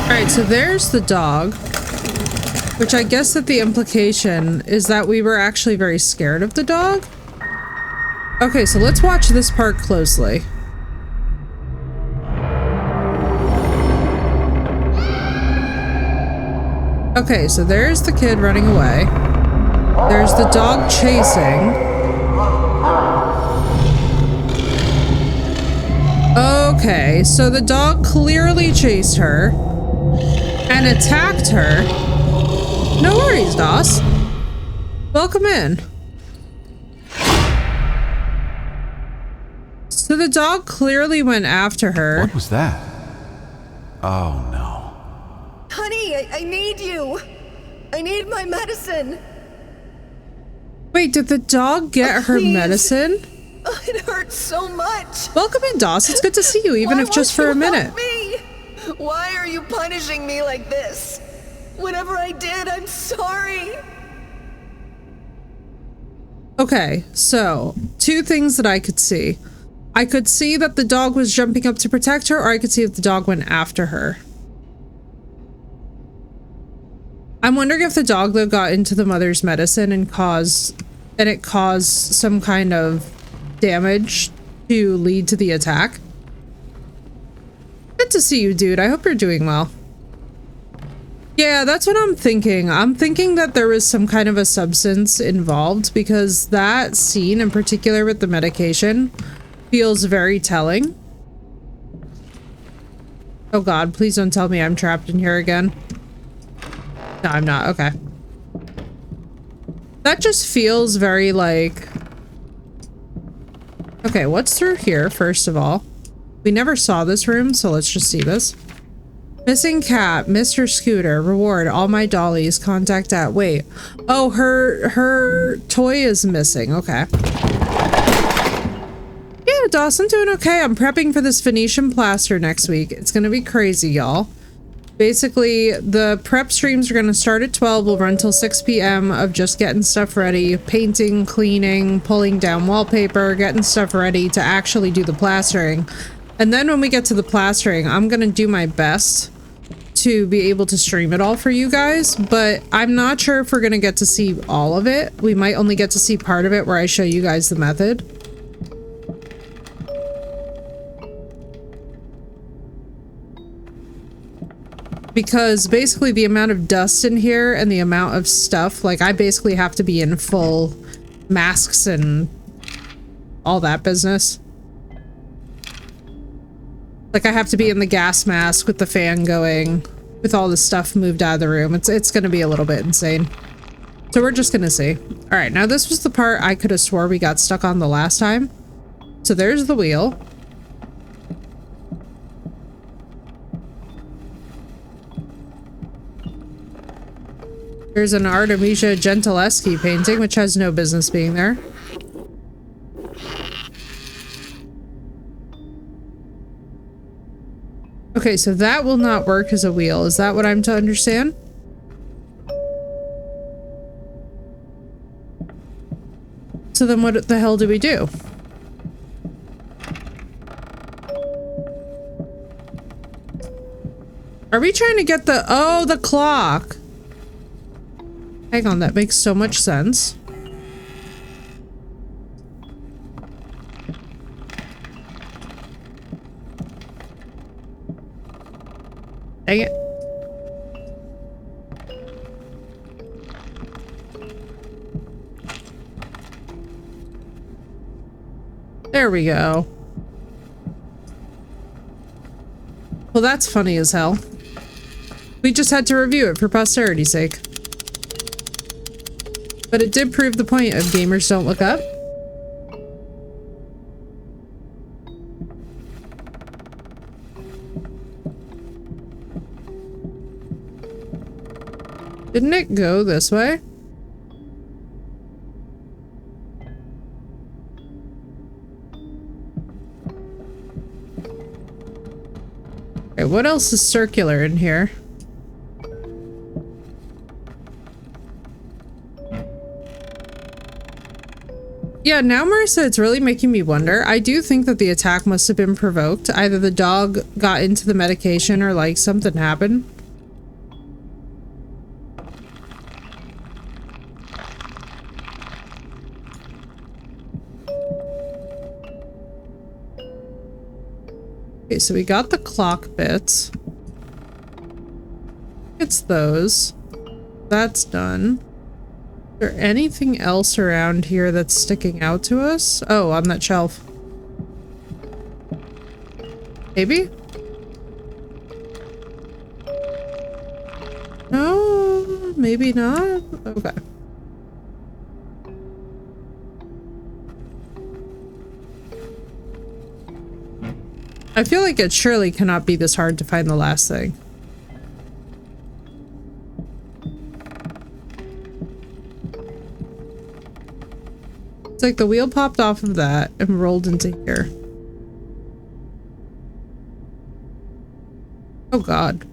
Alright, so there's the dog. Which I guess that the implication is that we were actually very scared of the dog. Okay, so let's watch this part closely. Okay, so there's the kid running away. There's the dog chasing. Okay, so the dog clearly chased her and attacked her. No worries, Doss. Welcome in. So the dog clearly went after her. What was that? Oh, no. Honey, I need you. I need my medicine. Wait, did the dog get her Please. medicine? Oh, it hurts so much. Welcome in, Doss. It's good to see you, even Why if just won't for a you minute. help me? Why are you punishing me like this? Whatever I did, I'm sorry. Okay, so two things that I could see. I could see that the dog was jumping up to protect her, or I could see that the dog went after her. I'm wondering if the dog, though, got into the mother's medicine and it caused some kind of damage to lead to the attack. Good to see you, dude. I hope you're doing well. Yeah, that's what I'm thinking. I'm thinking that there was some kind of a substance involved, because that scene in particular with the medication feels very telling. Oh god, please don't tell me I'm trapped in here again. No, I'm not. Okay. That just feels very like... Okay, what's through here, first of all? We never saw this room, so let's just see this. Missing cat, Mr. Scooter, reward, all my dollies, contact at, wait. Oh, her toy is missing, okay. Yeah, Dawson, doing okay. I'm prepping for this Venetian plaster next week. It's gonna be crazy, y'all. Basically, the prep streams are gonna start at 12, we'll run till 6 p.m. of just getting stuff ready, painting, cleaning, pulling down wallpaper, getting stuff ready to actually do the plastering. And then when we get to the plastering, I'm gonna do my best to be able to stream it all for you guys, but I'm not sure if we're gonna get to see all of it. We might only get to see part of it where I show you guys the method. Because basically the amount of dust in here and the amount of stuff, like I basically have to be in full masks and all that business. Like I have to be in the gas mask with the fan going, with all the stuff moved out of the room. It's gonna be a little bit insane. So we're just gonna see. All right, now this was the part I could have swore we got stuck on the last time. So there's the wheel. There's an Artemisia Gentileschi painting, which has no business being there. Okay, so that will not work as a wheel. Is that what I'm to understand? So then what the hell do we do? Are we trying to get the... Oh, the clock! Hang on, that makes so much sense. Dang it. There we go. Well, that's funny as hell. We just had to review it for posterity's sake. But it did prove the point of gamers don't look up. Didn't it go this way? Okay, what else is circular in here? Yeah, now Marissa, it's really making me wonder. I do think that the attack must have been provoked. Either the dog got into the medication or like something happened. Okay, so we got the clock bits. It's those. That's done. Is there anything else around here that's sticking out to us? Oh, on that shelf. Maybe? No, maybe not. Okay. I feel like it surely cannot be this hard to find the last thing. It's like the wheel popped off of that and rolled into here. Oh god.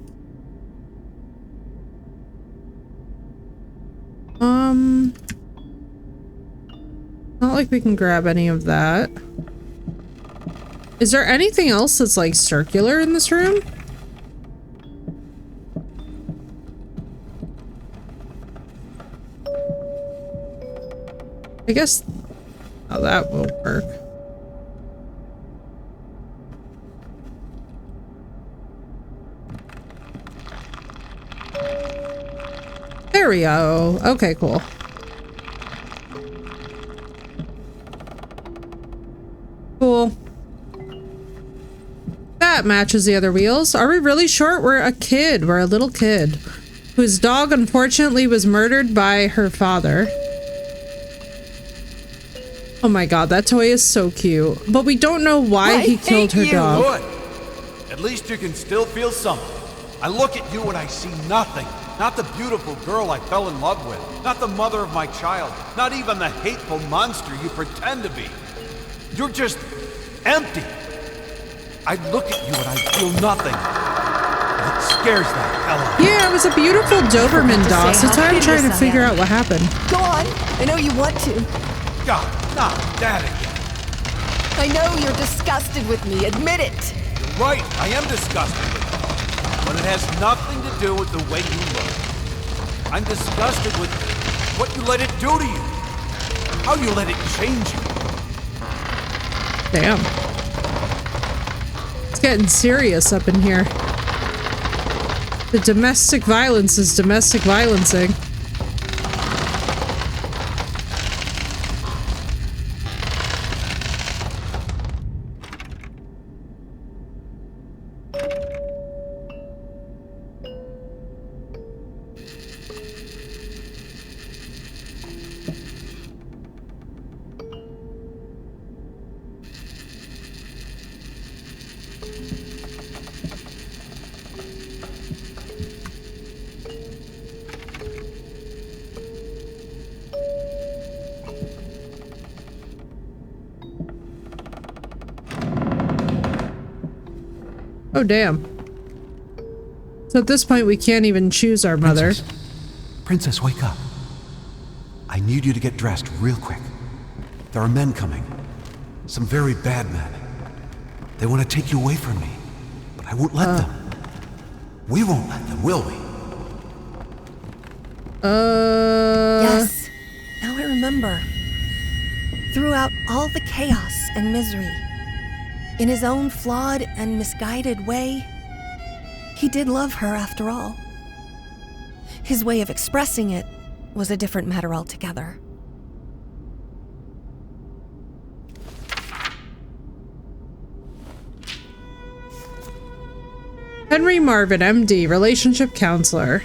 Not like we can grab any of that. Is there anything else that's like circular in this room? I guess oh, that won't work. There we go. Okay, cool. Cool. That matches the other wheels. Are we really short? We're a kid. We're a little kid whose dog unfortunately was murdered by her father. Oh my god, that toy is so cute. But we don't know why he killed her dog. Good. At least you can still feel something. I look at you and I see nothing. Not the beautiful girl I fell in love with. Not the mother of my child. Not even the hateful monster you pretend to be. You're just empty. I look at you and I feel nothing. It scares the hell out of me. Yeah, it was a beautiful Doberman dog, so that's why I'm trying to figure out what happened. Go on. I know you want to. God, not that again. I know you're disgusted with me. Admit it. You're right, I am disgusted with you. But it has nothing to do with the way you look. I'm disgusted with what you let it do to you. How you let it change you. Damn. It's getting serious up in here. The domestic violence is domestic violencing. Oh, damn. So at this point, we can't even choose our mother. Princess, wake up. I need you to get dressed real quick. There are men coming. Some very bad men. They want to take you away from me, but I won't let them. We won't let them, will we? Yes. Now I remember. Throughout all the chaos and misery, in his own flawed and misguided way, he did love her after all. His way of expressing it was a different matter altogether. Henry Marvin, MD, relationship counselor.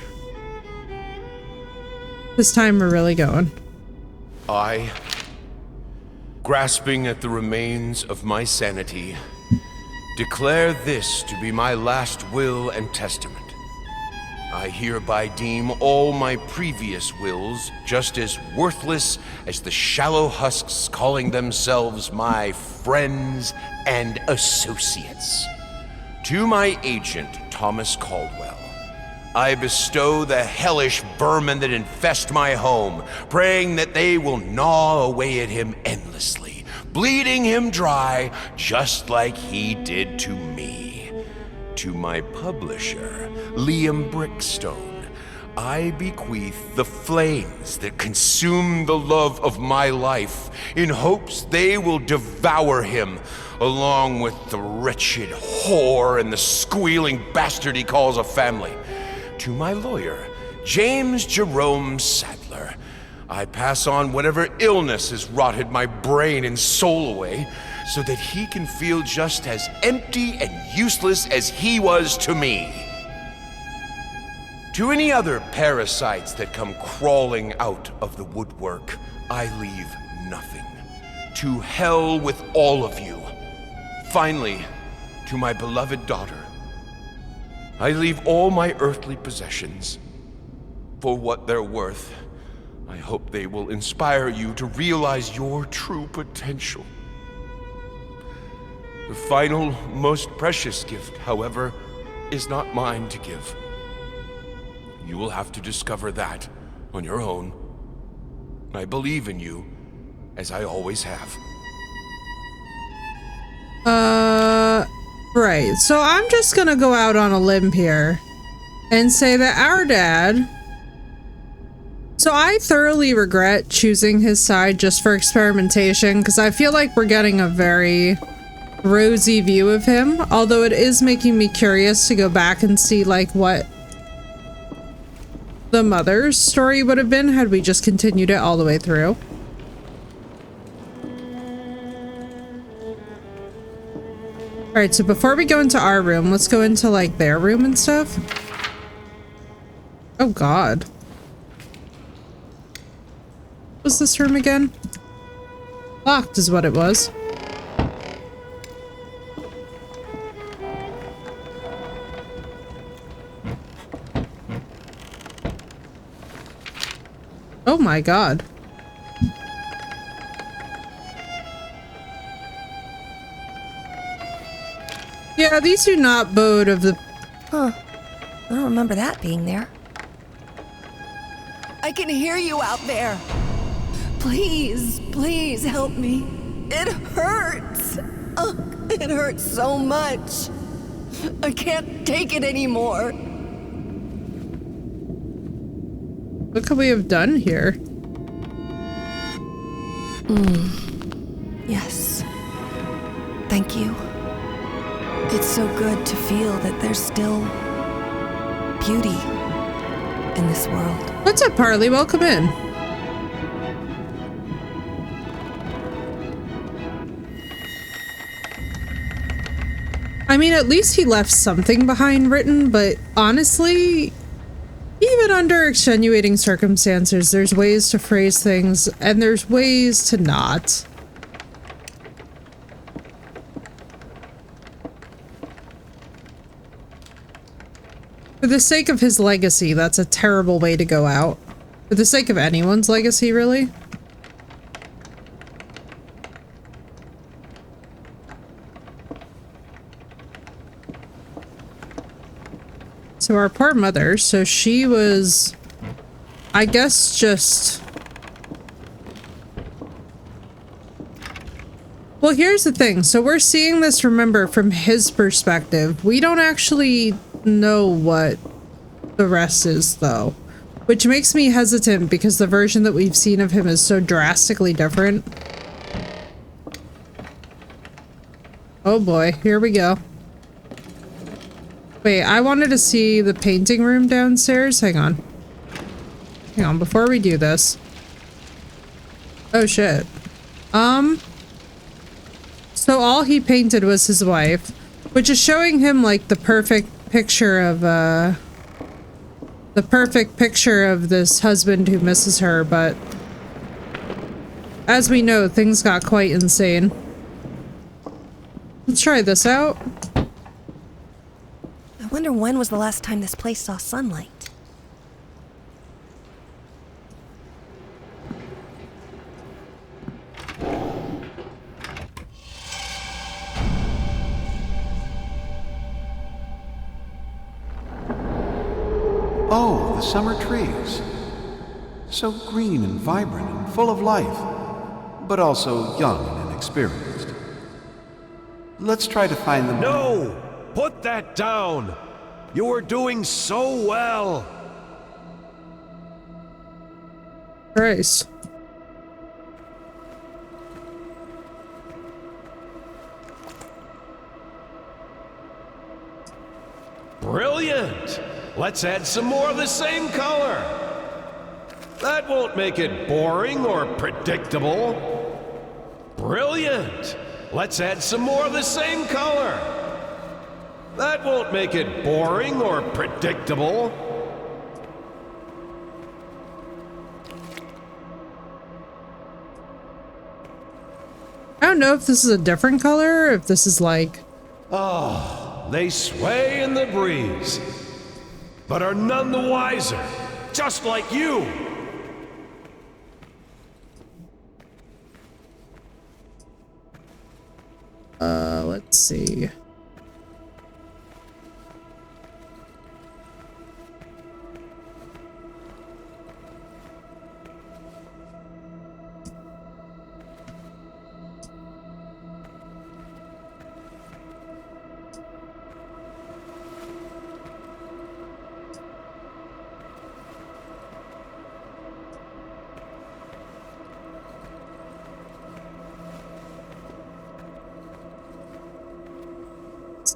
This time we're really going. I, grasping at the remains of my sanity, declare this to be my last will and testament. I hereby deem all my previous wills just as worthless as the shallow husks calling themselves my friends and associates. To my agent, Thomas Caldwell, I bestow the hellish vermin that infest my home, praying that they will gnaw away at him endlessly, bleeding him dry just like he did to me. To my publisher, Liam Brickstone, I bequeath the flames that consume the love of my life in hopes they will devour him, along with the wretched whore and the squealing bastard he calls a family. To my lawyer, James Jerome Sadler, I pass on whatever illness has rotted my brain and soul away, so that he can feel just as empty and useless as he was to me. To any other parasites that come crawling out of the woodwork, I leave nothing. To hell with all of you. Finally, to my beloved daughter, I leave all my earthly possessions. For what they're worth, I hope they will inspire you to realize your true potential. The final, most precious gift, however, is not mine to give. You will have to discover that on your own. I believe in you, as I always have. Right. So I'm just gonna go out on a limb here and say that our dad... So I thoroughly regret choosing his side just for experimentation, because I feel like we're getting a very rosy view of him, although it is making me curious to go back and see like what the mother's story would have been had we just continued it all the way through. Alright, so before we go into our room, let's go into like their room and stuff. Oh god. What was this room again? Locked is what it was. Oh my god. Yeah, these do not bode of the... Huh. I don't remember that being there. I can hear you out there. Please, please help me. It hurts. It hurts so much. I can't take it anymore. What could we have done here? Yes. Thank you. It's so good to feel that there's still beauty in this world. What's up, Parley? Welcome in. I mean, at least he left something behind written, but honestly, even under extenuating circumstances, there's ways to phrase things, and there's ways to not. For the sake of his legacy, that's a terrible way to go out. For the sake of anyone's legacy, really. So our poor mother, so she was, I guess, just... Well, here's the thing. So we're seeing this, remember, from his perspective. We don't actually know what the rest is, though. Which makes me hesitant because the version that we've seen of him is so drastically different. Oh boy, here we go. Wait, I wanted to see the painting room downstairs. Hang on. Hang on, before we do this. Oh shit. So all he painted was his wife, which is showing him like the perfect picture of, the perfect picture of this husband who misses her, but as we know, things got quite insane. Let's try this out. I wonder when was the last time this place saw sunlight? Oh, the summer trees. So green and vibrant and full of life, but also young and inexperienced. Let's try to find them. No! Put that down! You were doing so well! Christ. Brilliant! Let's add some more of the same color. That won't make it boring or predictable. Brilliant! Let's add some more of the same color. That won't make it boring or predictable. I don't know if this is a different color or if this is like... Oh, they sway in the breeze, but are none the wiser, just like you. Let's see.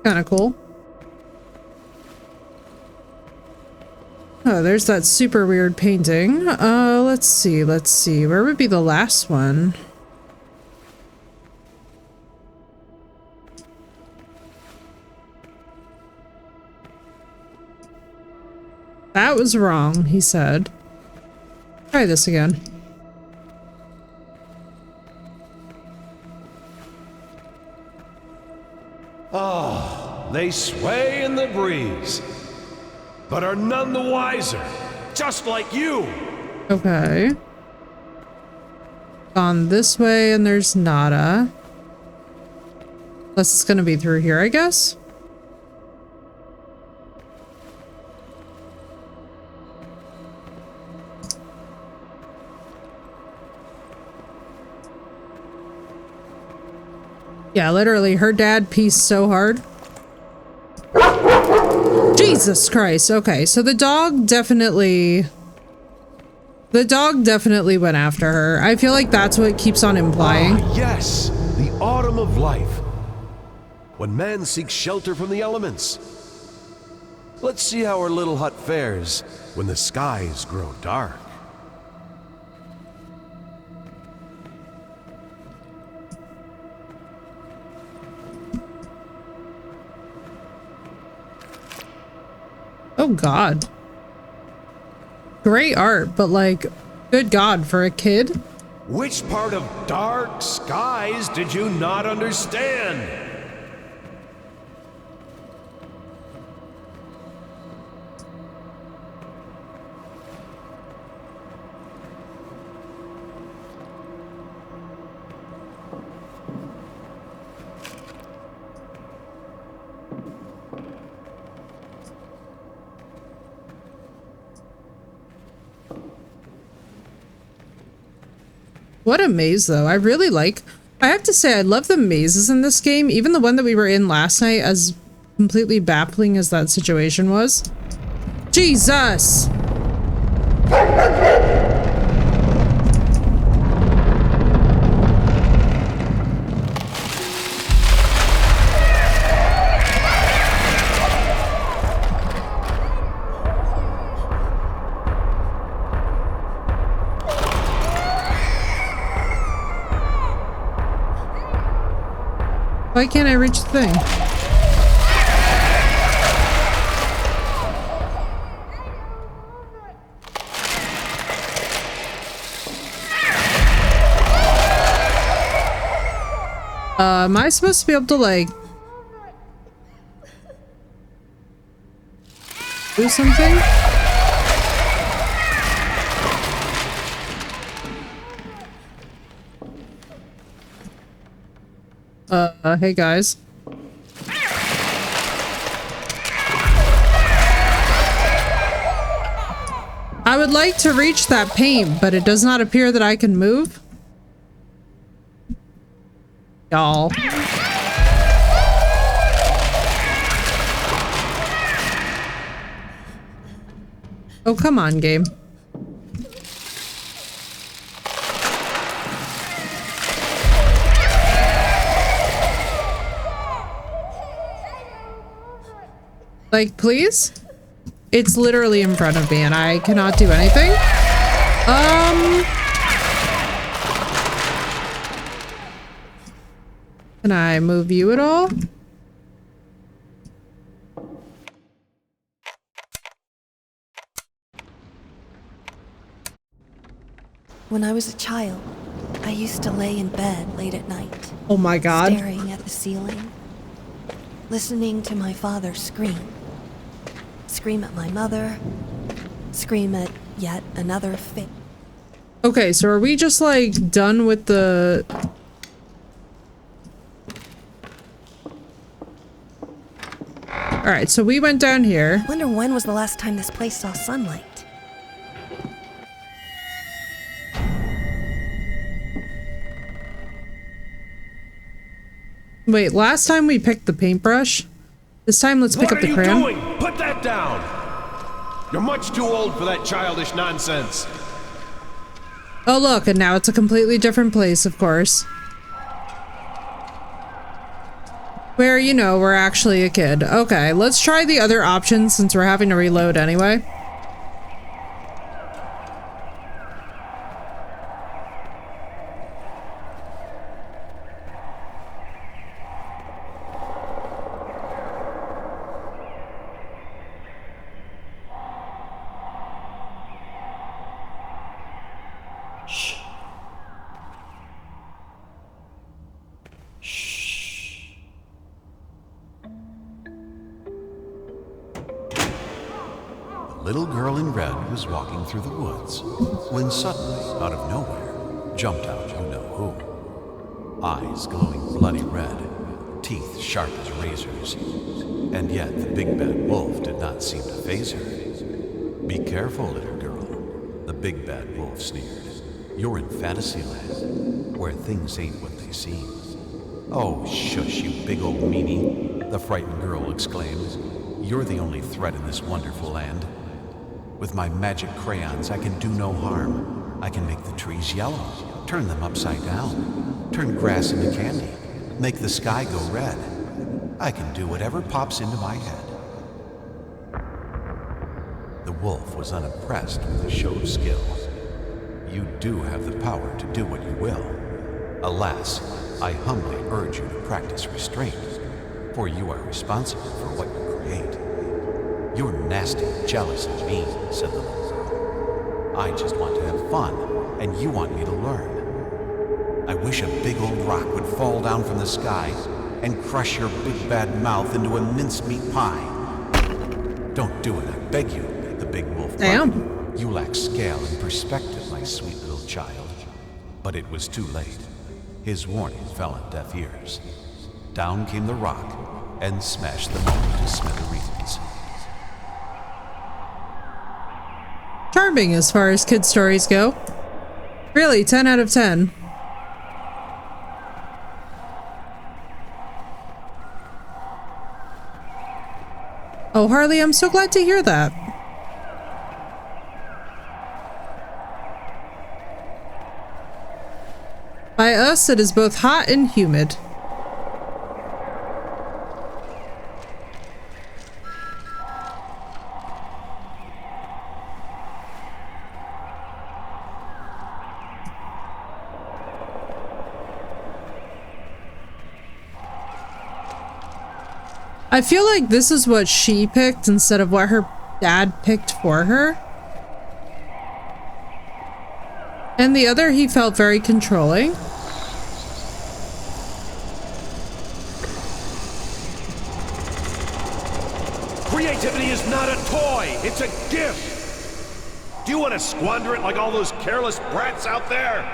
Kind of cool. Oh, there's that super weird painting. Let's see. Where would be the last one? That was wrong, he said. Try this again. Oh, they sway in the breeze, but are none the wiser, just like you. Okay. Gone this way and there's nada. Unless it's gonna be through here, I guess. Yeah, literally, her dad pieced so hard. Jesus Christ. Okay, so the dog definitely went after her. I feel like that's what it keeps on implying. Ah, yes, the autumn of life. When man seeks shelter from the elements. Let's see how our little hut fares when the skies grow dark. Oh God. Great art, but like, good God, for a kid? Which part of dark skies did you not understand? What a maze, though. I have to say, I love the mazes in this game. Even the one that we were in last night, as completely baffling as that situation was. Jesus! Why can't I reach the thing? Am I supposed to be able to, like, do something? Hey guys. I would like to reach that paint, but it does not appear that I can move. Y'all. Oh, come on, game. Like, please? It's literally in front of me and I cannot do anything. Can I move you at all? When I was a child, I used to lay in bed late at night. Oh my god. Staring at the ceiling, listening to my father scream. Scream at my mother, scream at yet another fate. Okay, so are we just like done with the... Alright, so we went down here. I wonder when was the last time this place saw sunlight? Wait, last time we picked the paintbrush. This time let's pick up the crayon. What are you doing? Put that down! You're much too old for that childish nonsense. Oh look, and now it's a completely different place, of course. Where, you know, we're actually a kid. Okay, let's try the other options since we're having to reload anyway. The little girl in red was walking through the woods when suddenly, out of nowhere, jumped out you know who. Eyes glowing bloody red, teeth sharp as razors, and yet the big bad wolf did not seem to faze her. "Be careful, little girl," the big bad wolf sneered. "You're in Fantasyland, where things ain't what they seem." "Oh, shush, you big old meanie," the frightened girl exclaimed. "You're the only threat in this wonderful land. With my magic crayons, I can do no harm. I can make the trees yellow, turn them upside down, turn grass into candy, make the sky go red. I can do whatever pops into my head." The wolf was unimpressed with the show of skill. "You do have the power to do what you will. Alas, I humbly urge you to practice restraint, for you are responsible for what you create." "You're nasty, jealous, and mean," said the little girl. "I just want to have fun, and you want me to learn. I wish a big old rock would fall down from the sky and crush your big bad mouth into a mincemeat pie." "Don't do it, I beg you," the big wolf Damn. barked. "You lack scale and perspective, my sweet little child." But it was too late. His warning fell on deaf ears. Down came the rock and smashed them all to smithereens. Charming as far as kid stories go. Really, 10 out of 10. Oh, Harley, I'm so glad to hear that. By us, it is both hot and humid. I feel like this is what she picked instead of what her dad picked for her. And the other, he felt very controlling. Creativity is not a toy, it's a gift. Do you want to squander it like all those careless brats out there?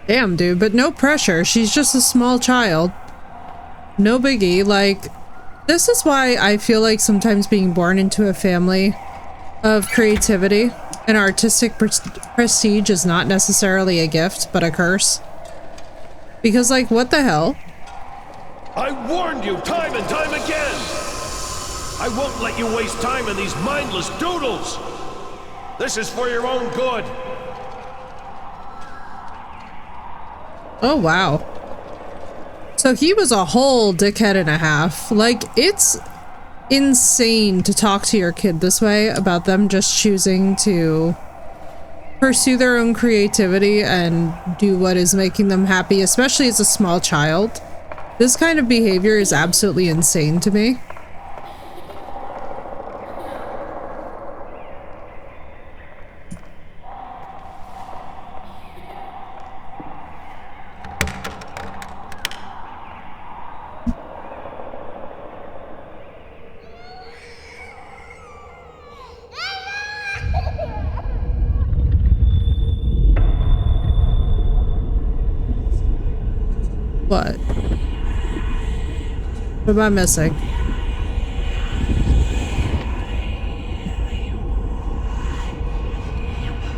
Damn, dude, but no pressure. She's just a small child. No biggie. Like, this is why I feel like sometimes being born into a family of creativity and artistic prestige is not necessarily a gift, but a curse. Because, like, what the hell? I warned you time and time again! I won't let you waste time in these mindless doodles! This is for your own good! Oh, wow. So he was a whole dickhead and a half. Like, it's insane to talk to your kid this way about them just choosing to pursue their own creativity and do what is making them happy, especially as a small child. This kind of behavior is absolutely insane to me. What? What am I missing?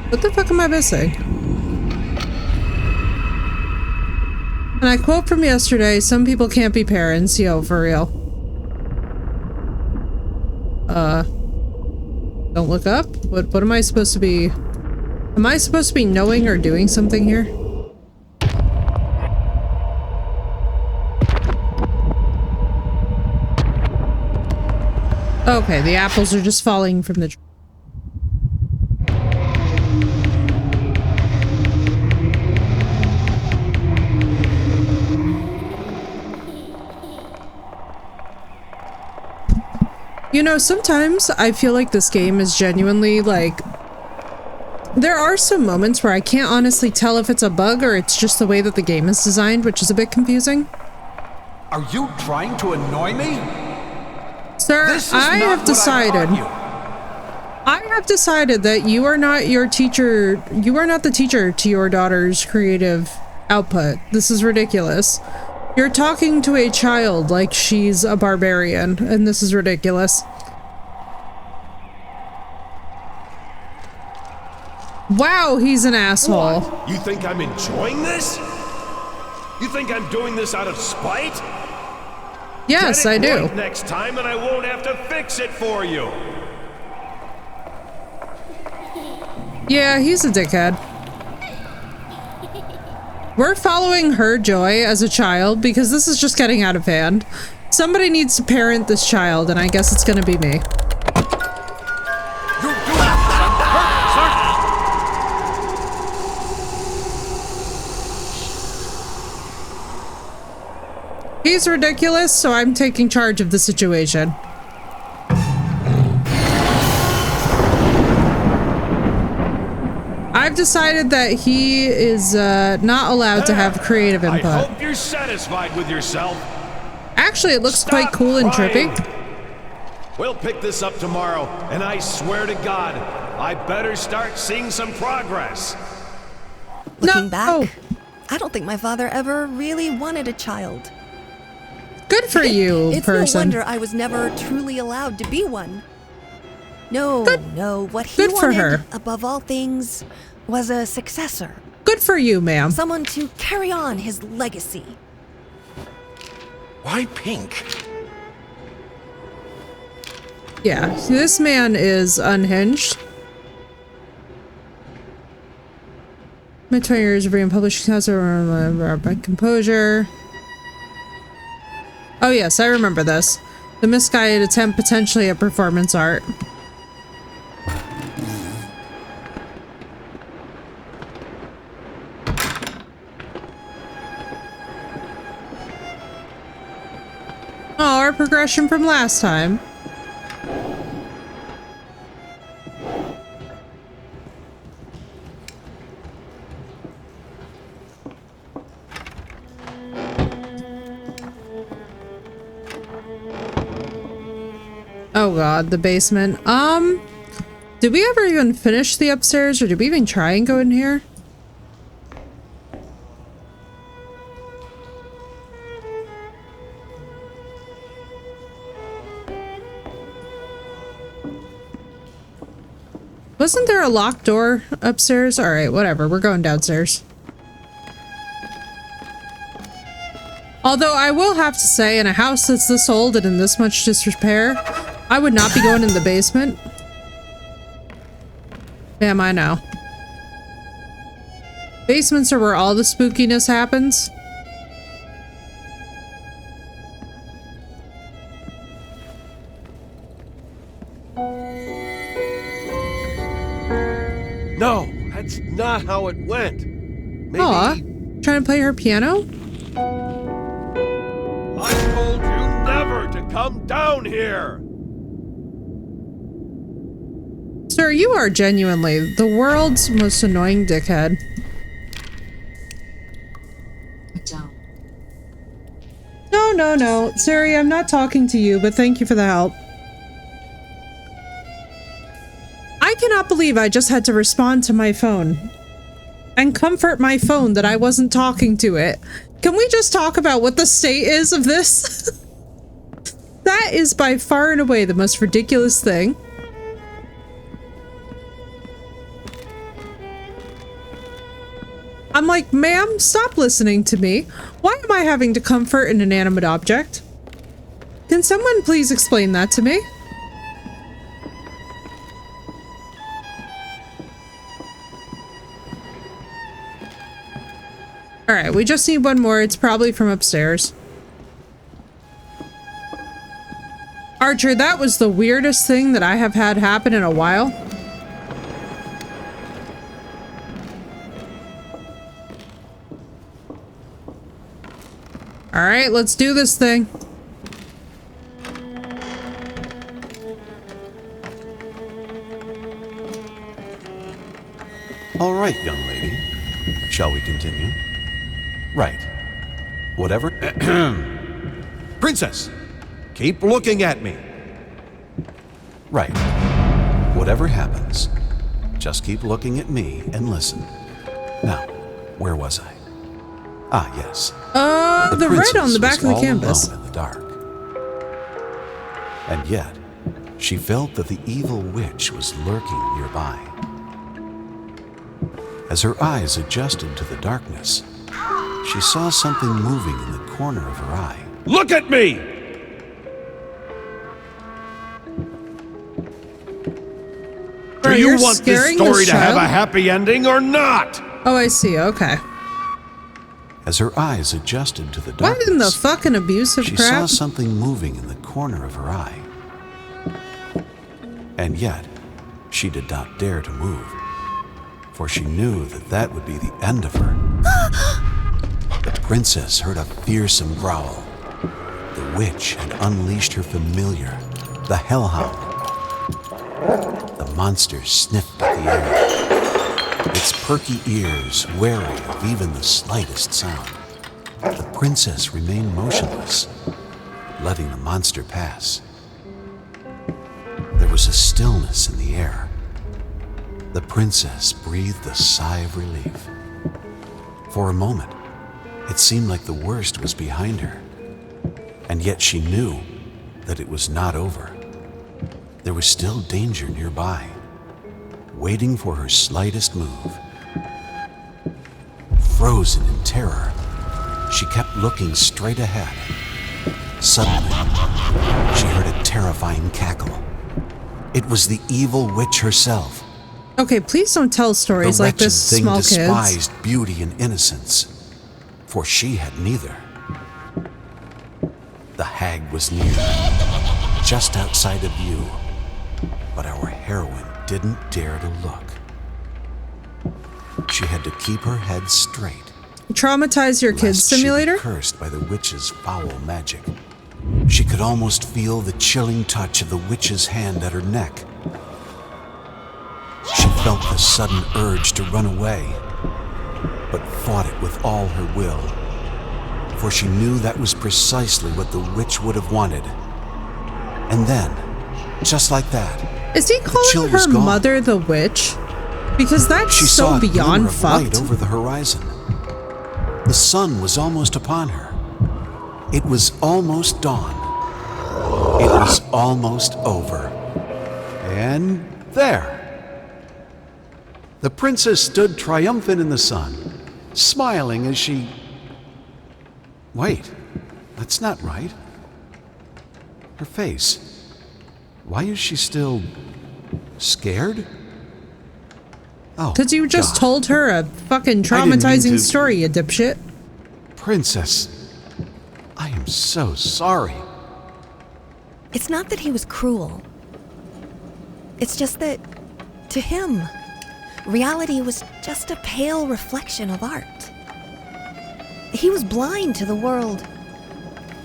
What the fuck am I missing? And I quote from yesterday, some people can't be parents. Yo, for real. Don't look up? What am I supposed to be? Am I supposed to be knowing or doing something here? Okay, the apples are just falling from the tree. You know, sometimes I feel like this game is genuinely like... There are some moments where I can't honestly tell if it's a bug or it's just the way that the game is designed, which is a bit confusing. Are you trying to annoy me? Sir, I have decided that you are not your teacher. You are not the teacher to your daughter's creative output. This is ridiculous. You're talking to a child like she's a barbarian, and this is ridiculous. Wow, he's an asshole. What? You think I'm enjoying this? You think I'm doing this out of spite? Yes, I do. Right next time, and I won't have to fix it for you. Yeah, he's a dickhead. We're following her joy as a child because this is just getting out of hand. Somebody needs to parent this child, and I guess it's gonna be me. He's ridiculous, so I'm taking charge of the situation. I've decided that he is not allowed to have creative input. I hope you're satisfied with yourself. Actually, it looks quite cool and trippy. We'll pick this up tomorrow, and I swear to God, I better start seeing some progress. Looking back, I don't think my father ever really wanted a child. Good for you, it's person. No wonder I was never truly allowed to be one. No, no, what he Good for wanted, her. above all things, was a successor. Good for you, ma'am. Someone to carry on his legacy. Why pink? Yeah, this man is unhinged. My 20 years of being published by composure. Oh yes, I remember this. The misguided attempt potentially at performance art. Oh, our progression from last time. Oh god, the basement. Did we ever even finish the upstairs, or did we even try and go in here? Wasn't there a locked door upstairs? Alright, whatever. We're going downstairs. Although I will have to say, in a house that's this old and in this much disrepair, I would not be going in the basement. Damn, I know. Basements are where all the spookiness happens. No, that's not how it went. Maybe... Aw, trying to play her piano? I told you never to come down here! Sir, you are genuinely the world's most annoying dickhead. No. Siri, I'm not talking to you, but thank you for the help. I cannot believe I just had to respond to my phone and comfort my phone that I wasn't talking to it. Can we just talk about what the state is of this? That is by far and away the most ridiculous thing. I'm like, ma'am, stop listening to me. Why am I having to comfort an inanimate object? Can someone please explain that to me? Alright, we just need one more. It's probably from upstairs. Archer, that was the weirdest thing that I have had happen in a while. Alright, let's do this thing. All right, young lady. Shall we continue? Right. Whatever. Princess, keep looking at me. Right. Whatever happens, just keep looking at me and listen. Now, where was I? Ah, yes. The red on the back of the all canvas. Alone in the dark. And yet, she felt that the evil witch was lurking nearby. As her eyes adjusted to the darkness, she saw something moving in the corner of her eye. Look at me! Bro, Do you you're want this scaring story this to have a child? happy ending or not? Oh, I see. Okay. As her eyes adjusted to the What darkness, in the fucking abusive she crap? saw something moving in the corner of her eye. And yet, she did not dare to move, for she knew that that would be the end of her. The princess heard a fearsome growl. The witch had unleashed her familiar, the hellhound. The monster sniffed at the air, its perky ears wary of even the slightest sound. The princess remained motionless, letting the monster pass. There was a stillness in the air. The princess breathed a sigh of relief. For a moment, it seemed like the worst was behind her, and yet she knew that it was not over. There was still danger nearby, waiting for her slightest move. Frozen in terror, she kept looking straight ahead. Suddenly, she heard a terrifying cackle. It was the evil witch herself. Okay, please don't tell stories like this to small The wretched thing kids. despised beauty and innocence, for she had neither. The hag was near, just outside of view, but our heroine didn't dare to look. She had to keep her head straight. Traumatize your kids lest she be simulator? cursed by the witch's foul magic. She could almost feel the chilling touch of the witch's hand at her neck. She felt the sudden urge to run away, but fought it with all her will, for she knew that was precisely what the witch would have wanted. And then, Just like that. Is he calling her mother the witch? Because that's She so saw a beyond glimmer of light fucked. over the horizon. The sun was almost upon her. It was almost dawn. It was almost over. And there. The princess stood triumphant in the sun, smiling as she... Wait, that's not right. Her face. Why is she still... scared? Oh, Because you just God. told her a fucking I didn't mean traumatizing to- story, you dipshit. Princess, I am so sorry. It's not that he was cruel. It's just that, to him, reality was just a pale reflection of art. He was blind to the world,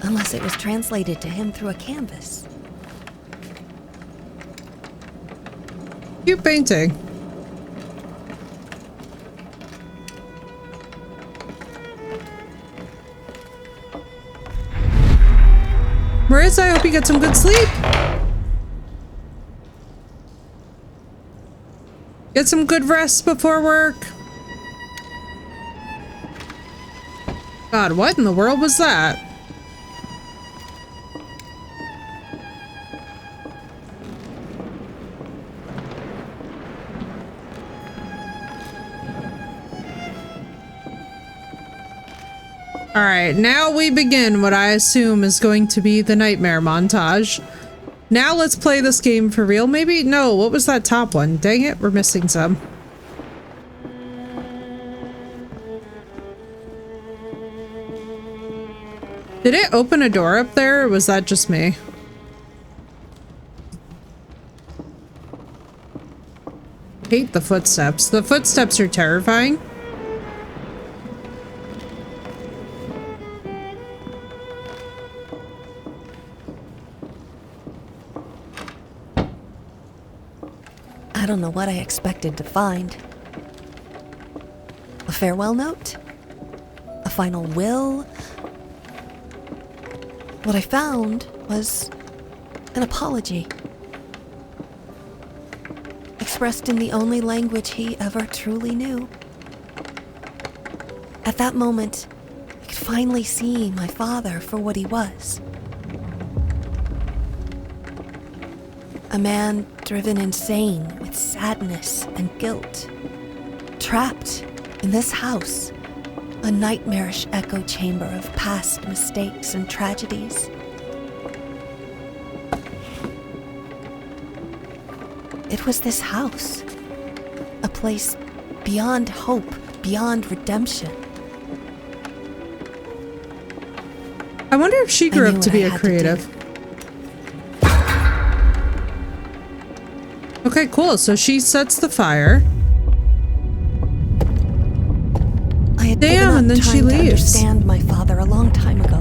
unless it was translated to him through a canvas. Cute painting. Marissa, I hope you get some good sleep. Get some good rest before work. God, what in the world was that? Alright, now we begin what I assume is going to be the nightmare montage. Now let's play this game for real. Maybe? No, what was that top one? Dang it, we're missing some. Did it open a door up there, or was that just me? Hate the footsteps. The footsteps are terrifying. I don't know what I expected to find. A farewell note? A final will? What I found was an apology. Expressed in the only language he ever truly knew. At that moment, I could finally see my father for what he was. A man driven insane with sadness and guilt. Trapped in this house, a nightmarish echo chamber of past mistakes and tragedies. It was this house, a place beyond hope, beyond redemption. I wonder if she grew I knew up to what be I a had to creative. Okay, cool. So she sets the fire. I had Damn, given up and then she trying to leaves. understand my father a long time ago.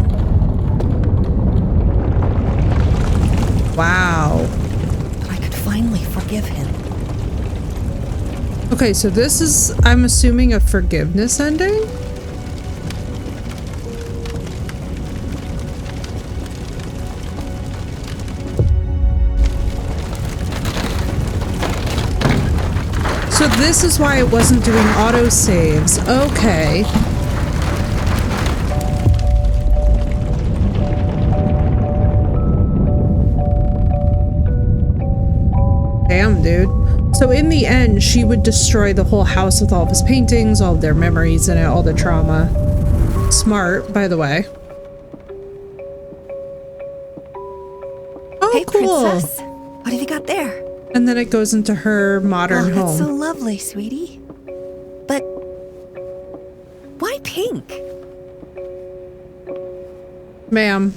Wow. But I could finally forgive him. Okay, so this is, I'm assuming, a forgiveness ending? So this is why it wasn't doing auto saves. Okay. Damn, dude. So in the end, she would destroy the whole house with all of his paintings, all of their memories in it, all the trauma. Smart, by the way. Oh, Hey, cool. princess. What have you got there? And then it goes into her modern Oh, home. that's so lovely, sweetie. But why pink? Ma'am.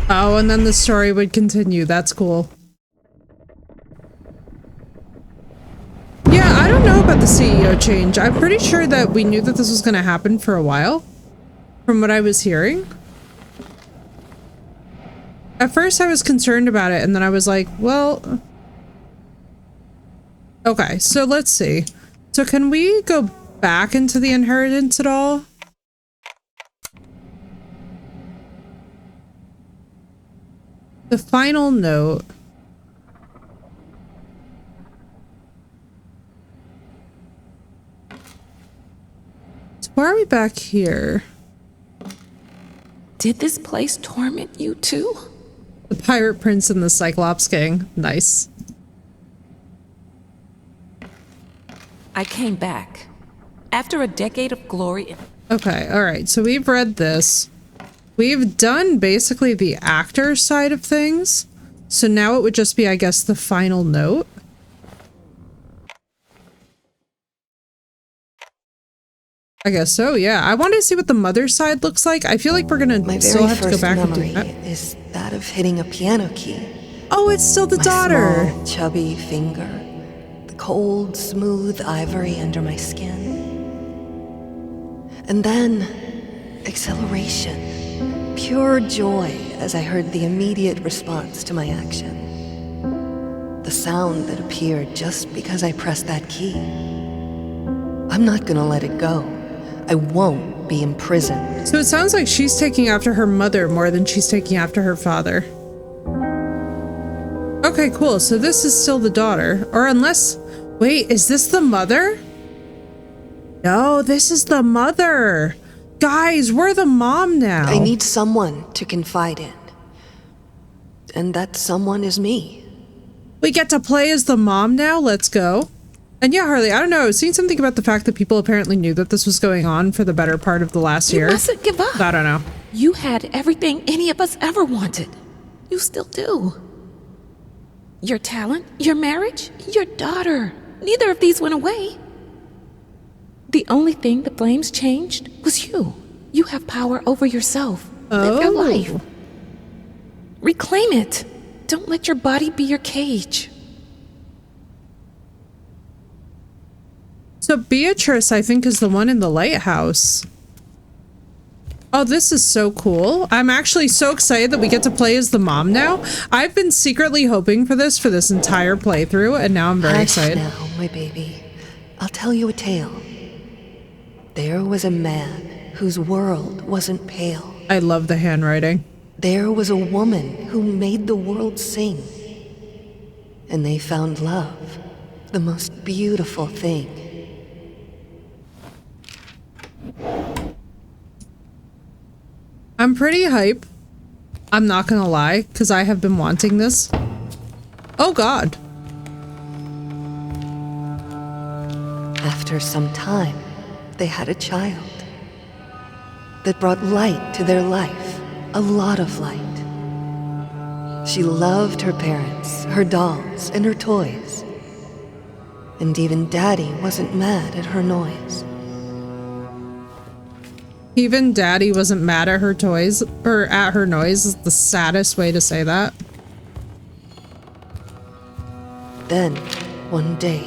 Oh, and then the story would continue. That's cool. Yeah, I don't know about the CEO change. I'm pretty sure that we knew that this was going to happen for a while, from what I was hearing. At first I was concerned about it, and then I was like, well... Okay, so let's see. So can we go back into the inheritance at all? The final note. So why are we back here? Did this place torment you too? The Pirate Prince and the Cyclops King. Nice. I came back. After a decade of glory. Okay, alright. So we've read this. We've done basically the actor side of things. So now it would just be, I guess, the final note. I guess so, yeah. I wanted to see what the mother side looks like. I feel like we're gonna still have to go back and do that. Is that of hitting a piano key. Oh, it's still the daughter. Small, chubby finger. The cold, smooth ivory under my skin. And then, acceleration. Pure joy as I heard the immediate response to my action. The sound that appeared just because I pressed that key. I'm not gonna let it go. I won't be imprisoned. So it sounds like she's taking after her mother more than she's taking after her father. Okay, cool. So this is still the daughter. Or unless... Wait, is this the mother? No, this is the mother. Guys, we're the mom now. I need someone to confide in. And that someone is me. We get to play as the mom now? Let's go. And yeah, Harley, I don't know. I was seeing something about the fact that people apparently knew that this was going on for the better part of the last year. You mustn't give up. I don't know. You had everything any of us ever wanted. You still do. Your talent, your marriage, your daughter. Neither of these went away. The only thing the flames changed was you. You have power over yourself. Live your life. Reclaim it. Don't let your body be your cage. So Beatrice, I think, is the one in the lighthouse. Oh, this is so cool. I'm actually so excited that we get to play as the mom now. I've been secretly hoping for this entire playthrough, and now I'm very excited. Now, my baby. I'll tell you a tale. There was a man whose world wasn't pale. I love the handwriting. There was a woman who made the world sing. And they found love, the most beautiful thing. I'm pretty hype. I'm not gonna lie, because I have been wanting this. Oh god. After some time, they had a child that brought light to their life, a lot of light. She loved her parents, her dolls, and her toys. And even Daddy wasn't mad at her noise. Even Daddy wasn't mad at her toys, or at her noise is the saddest way to say that. Then, one day,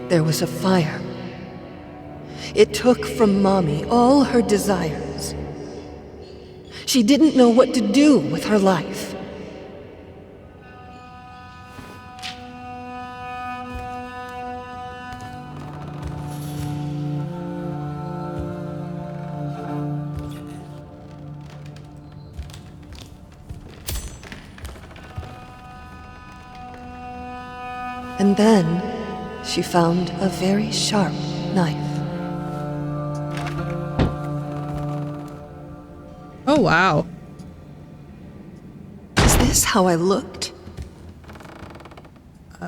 there was a fire. It took from Mommy all her desires. She didn't know what to do with her life. And then, she found a very sharp knife. Oh, wow. Is this how I looked?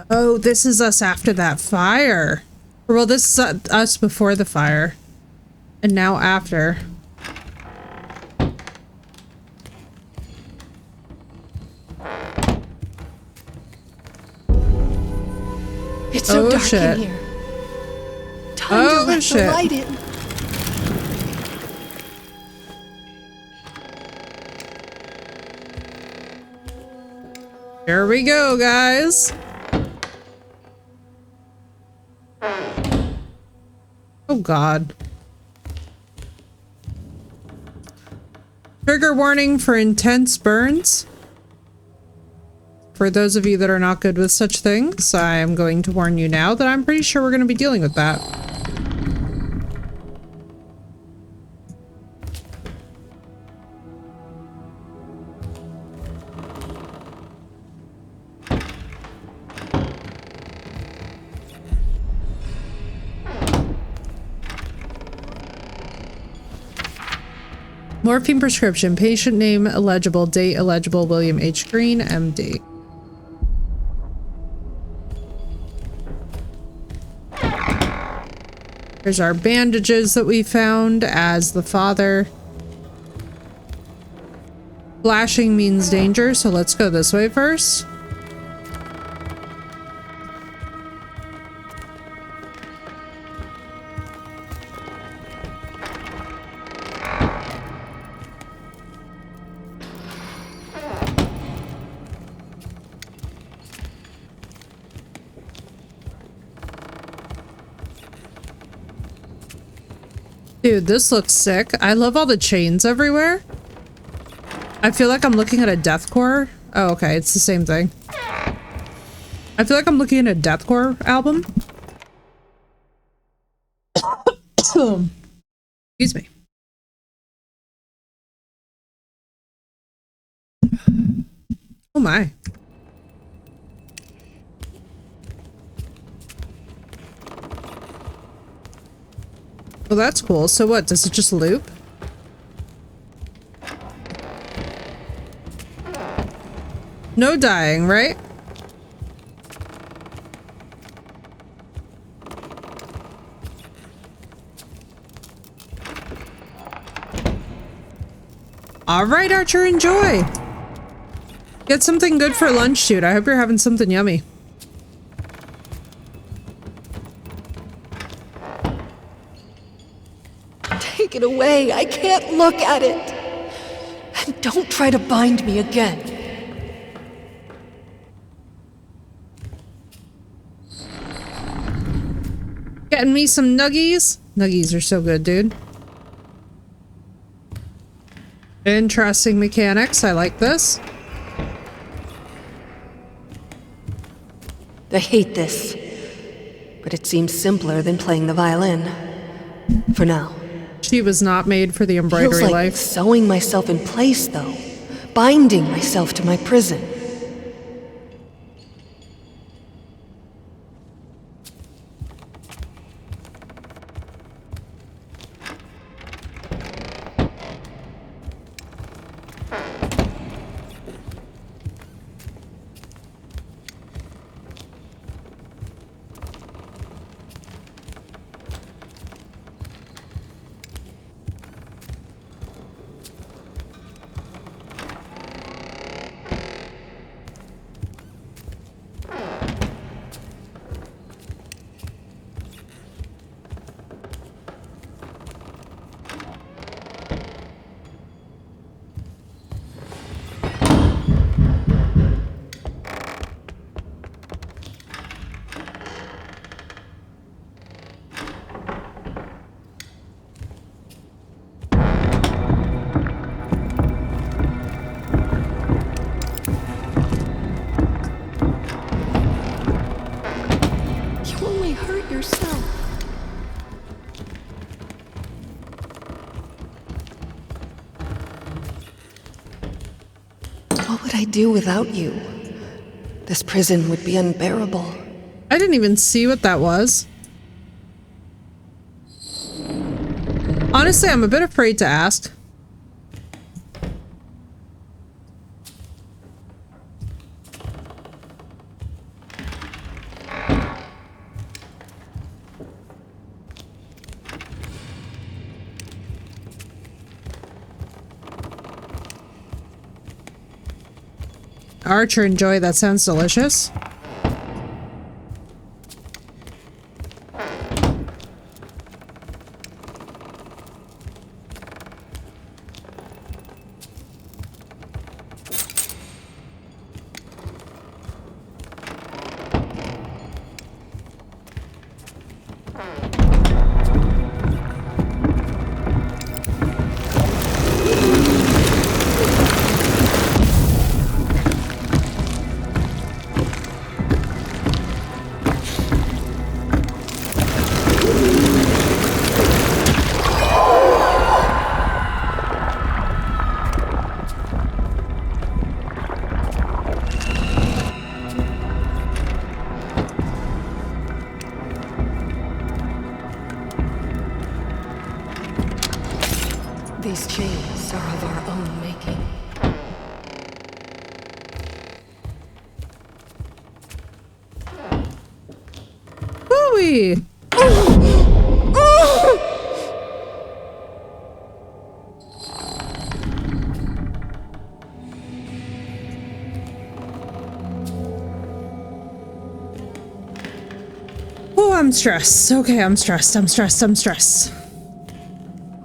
Oh, this is us after that fire. Well, this is us before the fire. And now after. It's so dark shit. in here. Time to let the light in. Here we go, guys. Oh god. Trigger warning for intense burns. For those of you that are not good with such things, I am going to warn you now that I'm pretty sure we're going to be dealing with that. Morphine prescription. Patient name illegible. Date illegible. William H. Green, MD. Here's our bandages that we found as the father. Flashing means danger, so let's go this way first. Dude, this looks sick. I love all the chains everywhere. I feel like I'm looking at a deathcore. Oh, okay, it's the same thing. I feel like I'm looking at a deathcore album. Excuse me. Oh my. Well, that's cool. So what, does it just loop? No dying, right? All right, Archer, enjoy. Get something good for lunch, dude. I hope you're having something yummy. Take it away. I can't look at it. And don't try to bind me again. Getting me some nuggies. Nuggies are so good, dude. Interesting mechanics. I like this. I hate this. But it seems simpler than playing the violin. For now. She was not made for the embroidery Feels like life. sewing myself in place, though. Binding myself to my prison. What would I do without you? This prison would be unbearable. I didn't even see what that was. Honestly, I'm a bit afraid to ask. Archer, enjoy. That sounds delicious. These chains are of our own making. Wooey! Oh, I'm stressed. Okay, I'm stressed. I'm stressed.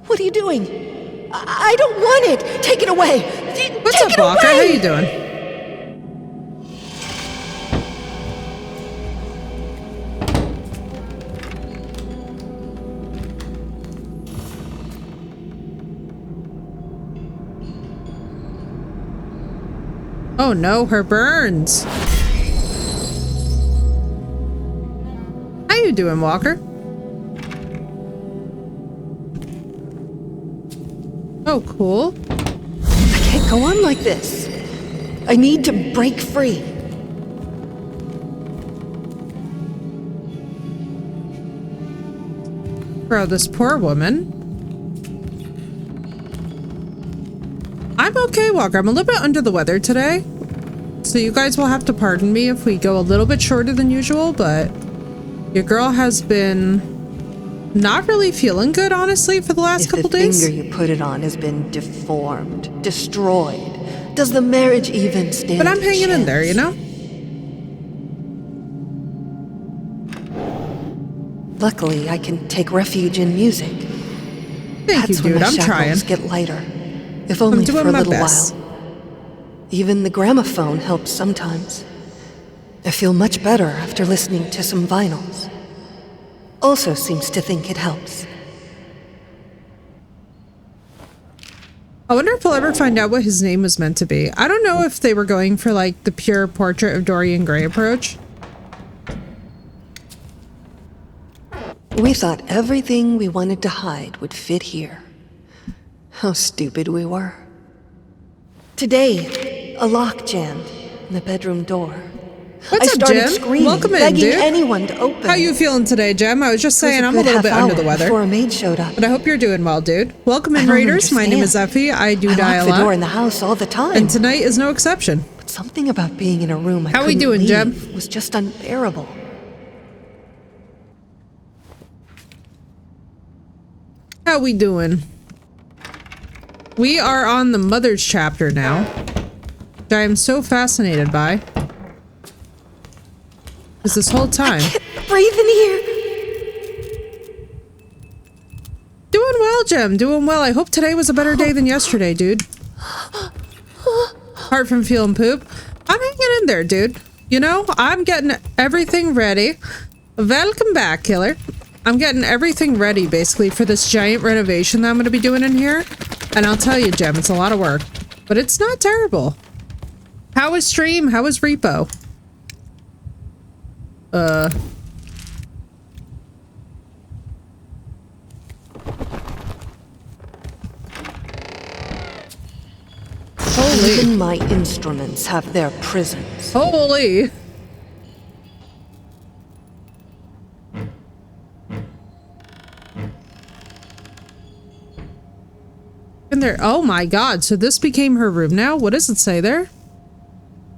What are you doing? I don't want it! Take it away! What's Take up, Walker? How you doing? Oh no, her burns. How you doing, Walker? Oh, cool. I can't go on like this. I need to break free. Bro, this poor woman. I'm okay, Walker. I'm a little bit under the weather today. So you guys will have to pardon me if we go a little bit shorter than usual, but your girl has been not really feeling good, honestly, for the last couple days. The finger you put it on has been deformed, destroyed. Does the marriage even stand? But I'm hanging in there, you know? Luckily, I can take refuge in music. Thank you, That's when dude. my I'm shackles trying. get lighter, if only doing for a my little best. while. Even the gramophone helps sometimes. I feel much better after listening to some vinyls. Also seems to think it helps. I wonder if we'll ever find out what his name was meant to be. I don't know if they were going for like the pure Portrait of Dorian Gray approach. We thought everything we wanted to hide would fit here. How stupid we were. Today, a lock jammed in the bedroom door. What's I up, started Jem? screaming, Welcome in, begging dude. anyone to open. How you feeling today, Jem? I was just saying I'm a little bit under the weather. Before a maid showed up. But I hope you're doing well, dude. Welcome in, I don't Raiders. My name is understand. Effie. I do I die a lock the door lot. in the house all the time. And tonight is no exception. But something about being in a room I How we couldn't doing, leave Jem? was just unbearable. How we doing? We are on the Mother's chapter now, which I am so fascinated by. Because this whole time... I can't breathe in here. Doing well, Jem. Doing well. I hope today was a better day than yesterday, dude. Apart from feeling poop. I'm hanging in there, dude. You know, I'm getting everything ready. Welcome back, killer. I'm getting everything ready, basically, for this giant renovation that I'm going to be doing in here. And I'll tell you, Jem, it's a lot of work. But it's not terrible. How was stream? How was repo? Even Holy. my instruments have their prisons. Holy. In there. Oh my god. So this became her room now? What does it say there?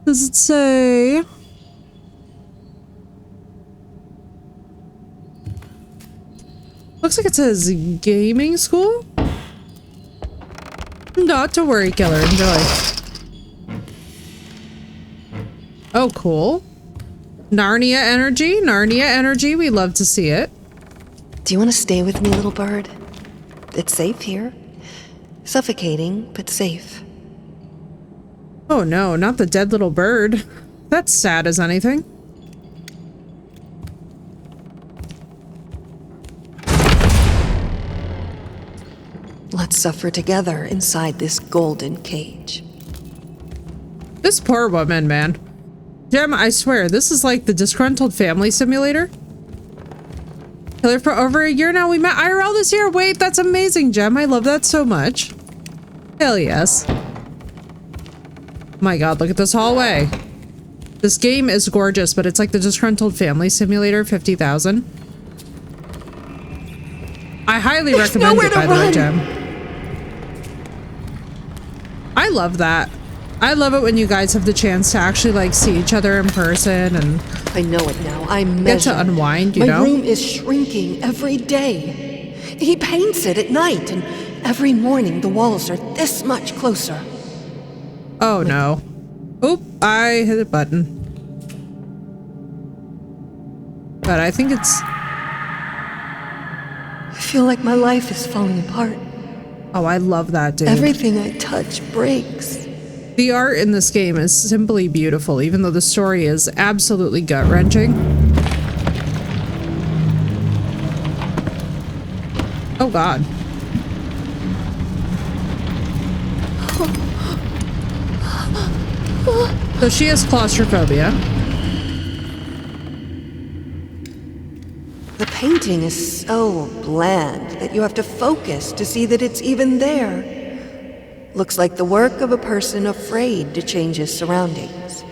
Does it say... Looks like it says gaming school? Not to worry, killer. Enjoy. Oh, cool. Narnia energy. Narnia energy. We love to see it. Do you want to stay with me, little bird? It's safe here. Suffocating, but safe. Oh no, not the dead little bird. That's sad as anything. Let's suffer together inside this golden cage. This poor woman, man. Jem, I swear, this is like the disgruntled family simulator. Killer for over a year now. We met IRL this year. Wait, that's amazing, Jem. I love that so much. Hell yes. My god, look at this hallway. This game is gorgeous, but it's like the disgruntled family simulator 50,000. I highly recommend it, by the way, Jem. I love that. I love it when you guys have the chance to actually like see each other in person and I know it now. I get measure. to unwind, you My know? room is shrinking every day. He paints it at night, and every morning the walls are this much closer. Oh no. Oop, I hit a button. But I think it's... I feel like my life is falling apart. Oh, I love that, dude. Everything I touch breaks. The art in this game is simply beautiful, even though the story is absolutely gut-wrenching. Oh god. So she has claustrophobia. The painting is so bland that you have to focus to see that it's even there. Looks like the work of a person afraid to change his surroundings.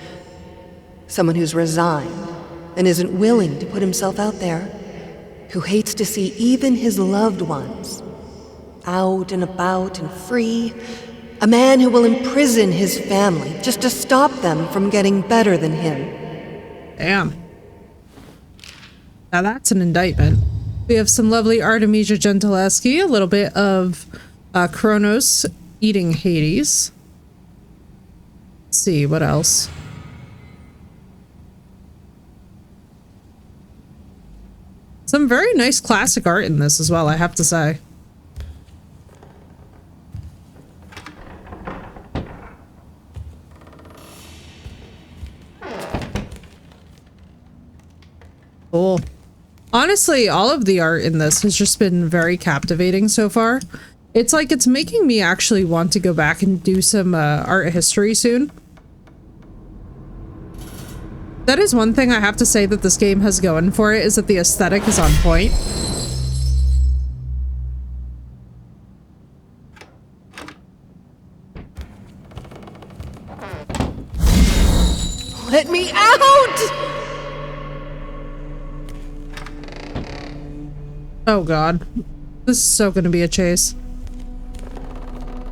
Someone who's resigned and isn't willing to put himself out there. Who hates to see even his loved ones out and about and free. A man who will imprison his family just to stop them from getting better than him. Damn. Now that's an indictment. We have some lovely Artemisia Gentileschi, a little bit of Kronos eating Hades. Let's see, what else? Some very nice classic art in this as well, I have to say. Cool. Honestly, all of the art in this has just been very captivating so far. It's like it's making me actually want to go back and do some art history soon. That is one thing I have to say that this game has going for it, is that the aesthetic is on point. Let me out! Oh god. This is so gonna be a chase.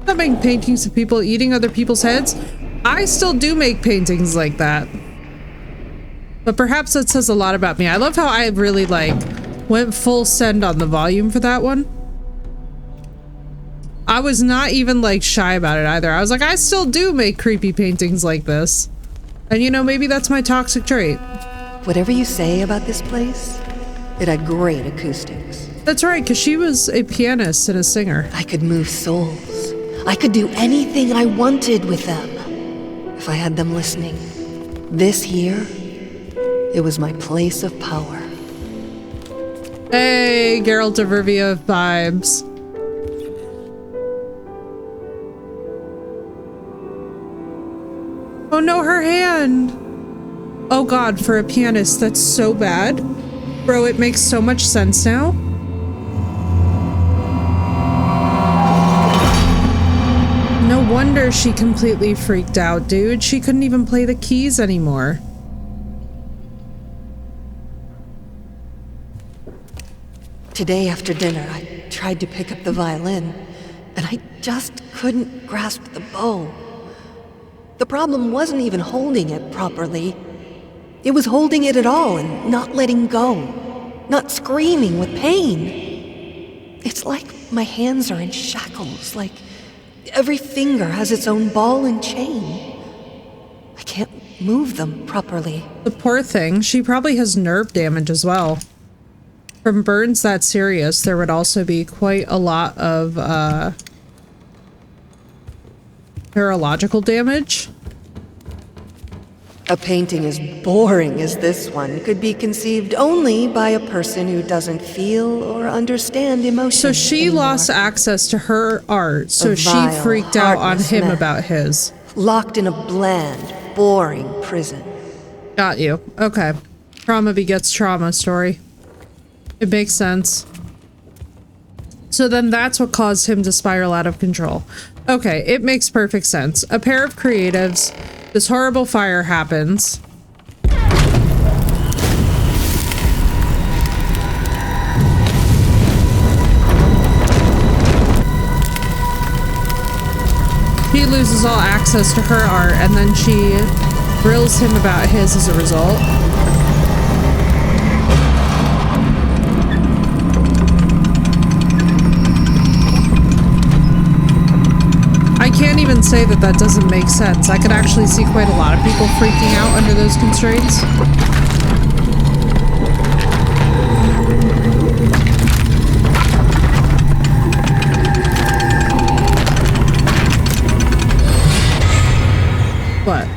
I'm making paintings of people eating other people's heads. I still do make paintings like that. But perhaps that says a lot about me. I love how I really like went full send on the volume for that one. I was not even like shy about it either. I was like, I still do make creepy paintings like this. And you know, maybe that's my toxic trait. Whatever you say about this place, it had great acoustics. That's right, because she was a pianist and a singer. I could move souls. I could do anything I wanted with them. If I had them listening. This here, it was my place of power. Hey, Geralt of Rivia vibes. Oh no, her hand! Oh god, for a pianist, that's so bad. Bro, it makes so much sense now. No wonder she completely freaked out, dude. She couldn't even play the keys anymore. Today after dinner, I tried to pick up the violin, and I just couldn't grasp the bow. The problem wasn't even holding it properly. It was holding it at all and not letting go, not screaming with pain. It's like my hands are in shackles, like every finger has its own ball and chain. I can't move them properly. The poor thing, she probably has nerve damage as well. From burns that serious, there would also be quite a lot of neurological damage. A painting as boring as this one could be conceived only by a person who doesn't feel or understand emotion. So she anymore. lost access to her art, so A she vile, freaked out on heartless him man. about his. Locked in a bland, boring prison. Got you. Okay. Trauma begets trauma story. It makes sense. So then that's what caused him to spiral out of control. Okay, it makes perfect sense. A pair of creatives. This horrible fire happens. He loses all access to her art, and then she grills him about his as a result. I can't even say that that doesn't make sense. I could actually see quite a lot of people freaking out under those constraints. What?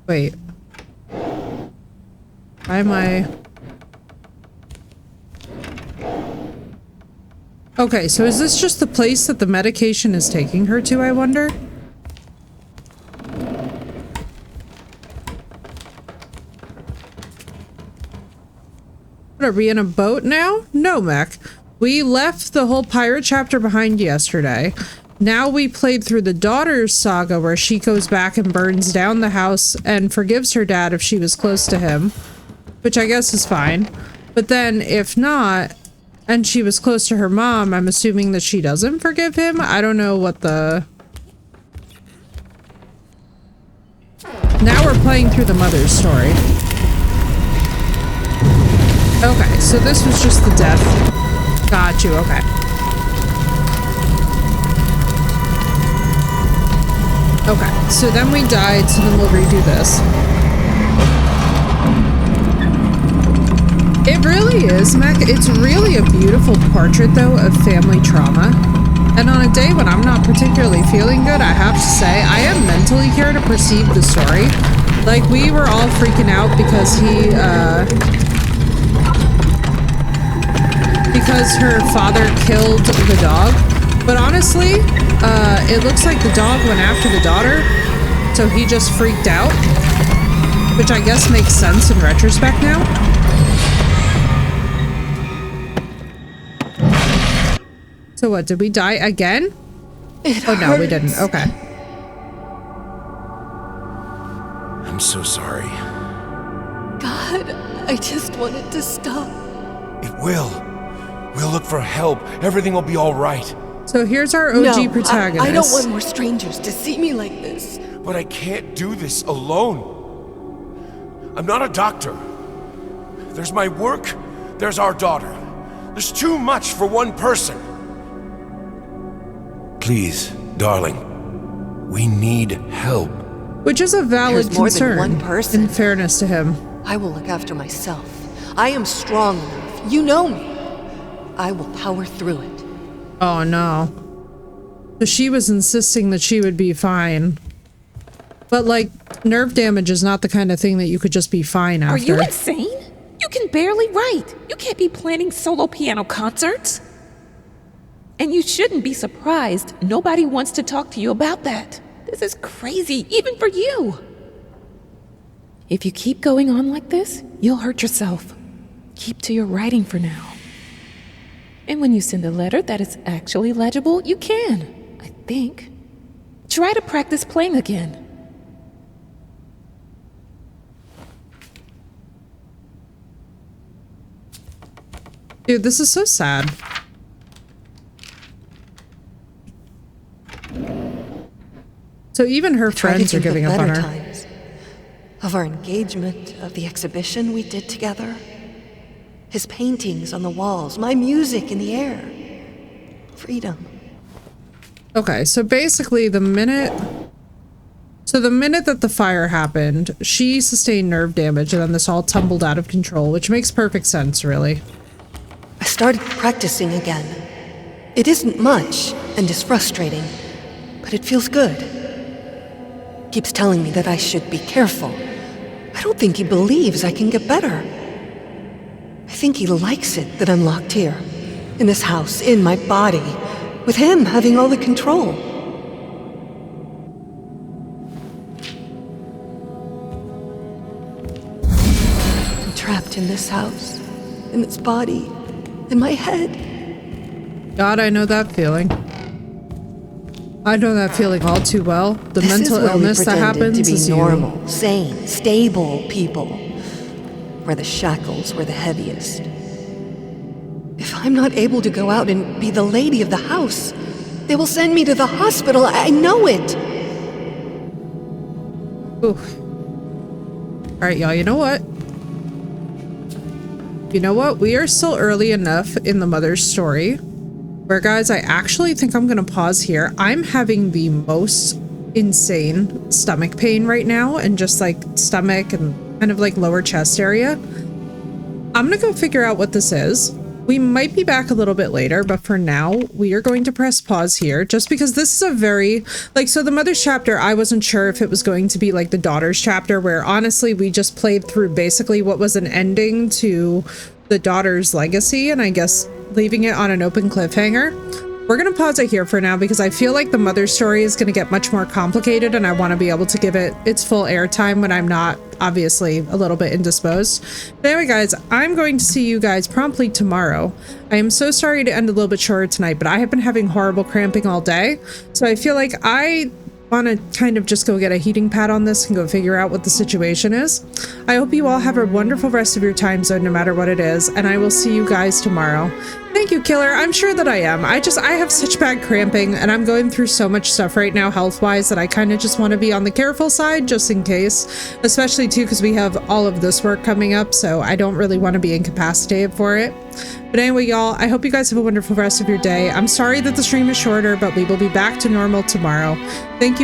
Wait. Why am I... Okay, so is this just the place that the medication is taking her to, I wonder? What, are we in a boat now? No, Mech. We left the whole pirate chapter behind yesterday. Now we played through the daughter's saga where she goes back and burns down the house and forgives her dad if she was close to him, which I guess is fine. But then if not, and she was close to her mom, I'm assuming that she doesn't forgive him. I don't know what the... Now we're playing through the mother's story. Okay, so this was just the death. Got you, okay. Okay, so then we died, so then we'll redo this. It really is, Mech. It's really a beautiful portrait, though, of family trauma. And on a day when I'm not particularly feeling good, I have to say, I am mentally here to perceive the story. Like, we were all freaking out because because her father killed the dog. But honestly, it looks like the dog went after the daughter, so he just freaked out. Which I guess makes sense in retrospect now. So what, did we die again? Oh no, we didn't. Okay. I'm so sorry. God, I just wanted to stop. It will. We'll look for help. Everything will be all right. So here's our OG protagonist. I don't want more strangers to see me like this. But I can't do this alone. I'm not a doctor. There's my work, there's our daughter. There's too much for one person. Please, darling, we need help. Which is a valid concern, more than one person. In fairness to him. I will look after myself. I am strong enough. You know me. I will power through it. Oh no. So she was insisting that she would be fine. But like, nerve damage is not the kind of thing that you could just be fine after. Are you insane? You can barely write. You can't be planning solo piano concerts. And you shouldn't be surprised. Nobody wants to talk to you about that. This is crazy, even for you. If you keep going on like this, you'll hurt yourself. Keep to your writing for now. And when you send a letter that is actually legible, you can, I think. Try to practice playing again. Dude, this is so sad. So even her friends are giving up on her. Times of our engagement, of the exhibition we did together. His paintings on the walls, my music in the air. Freedom. Okay, so basically the minute that the fire happened, she sustained nerve damage and then this all tumbled out of control, which makes perfect sense, really. I started practicing again. It isn't much and is frustrating, but it feels good. Keeps telling me that I should be careful. I don't think he believes I can get better. I think he likes it that I'm locked here, in this house, in my body, with him having all the control. I'm trapped in this house, in this body, in my head. God, I know that feeling. I know that feeling all too well. The mental illness that happens is normal, sane, stable people, where the shackles were the heaviest. I'm not able to go out and be the lady of the house. They will send me to the hospital. I know it. Ooh. All right, y'all, you know what? You know what? We are still early enough in the mother's story where, guys, I actually think I'm going to pause here. I'm having the most insane stomach pain right now, and just like stomach and kind of like lower chest area. I'm going to go figure out what this is. We might be back a little bit later, but for now, we are going to press pause here just because this is a very, like, so the mother's chapter, I wasn't sure if it was going to be like the daughter's chapter, where honestly, we just played through basically what was an ending to the daughter's legacy, and I guess leaving it on an open cliffhanger. We're going to pause it here for now because I feel like the mother's story is going to get much more complicated, and I want to be able to give it its full airtime when I'm not obviously a little bit indisposed. But anyway, guys, I'm going to see you guys promptly tomorrow. I am so sorry to end a little bit shorter tonight, but I have been having horrible cramping all day. So I feel like I want to kind of just go get a heating pad on this and go figure out what the situation is. I hope you all have a wonderful rest of your time zone, no matter what it is, and I will see you guys tomorrow. Thank you, Killer. I'm sure that I am. I have such bad cramping, and I'm going through so much stuff right now health-wise that I kind of just want to be on the careful side just in case, especially too because we have all of this work coming up, so I don't really want to be incapacitated for it. But anyway, y'all, I hope you guys have a wonderful rest of your day. I'm sorry that the stream is shorter, but we will be back to normal tomorrow. Thank you.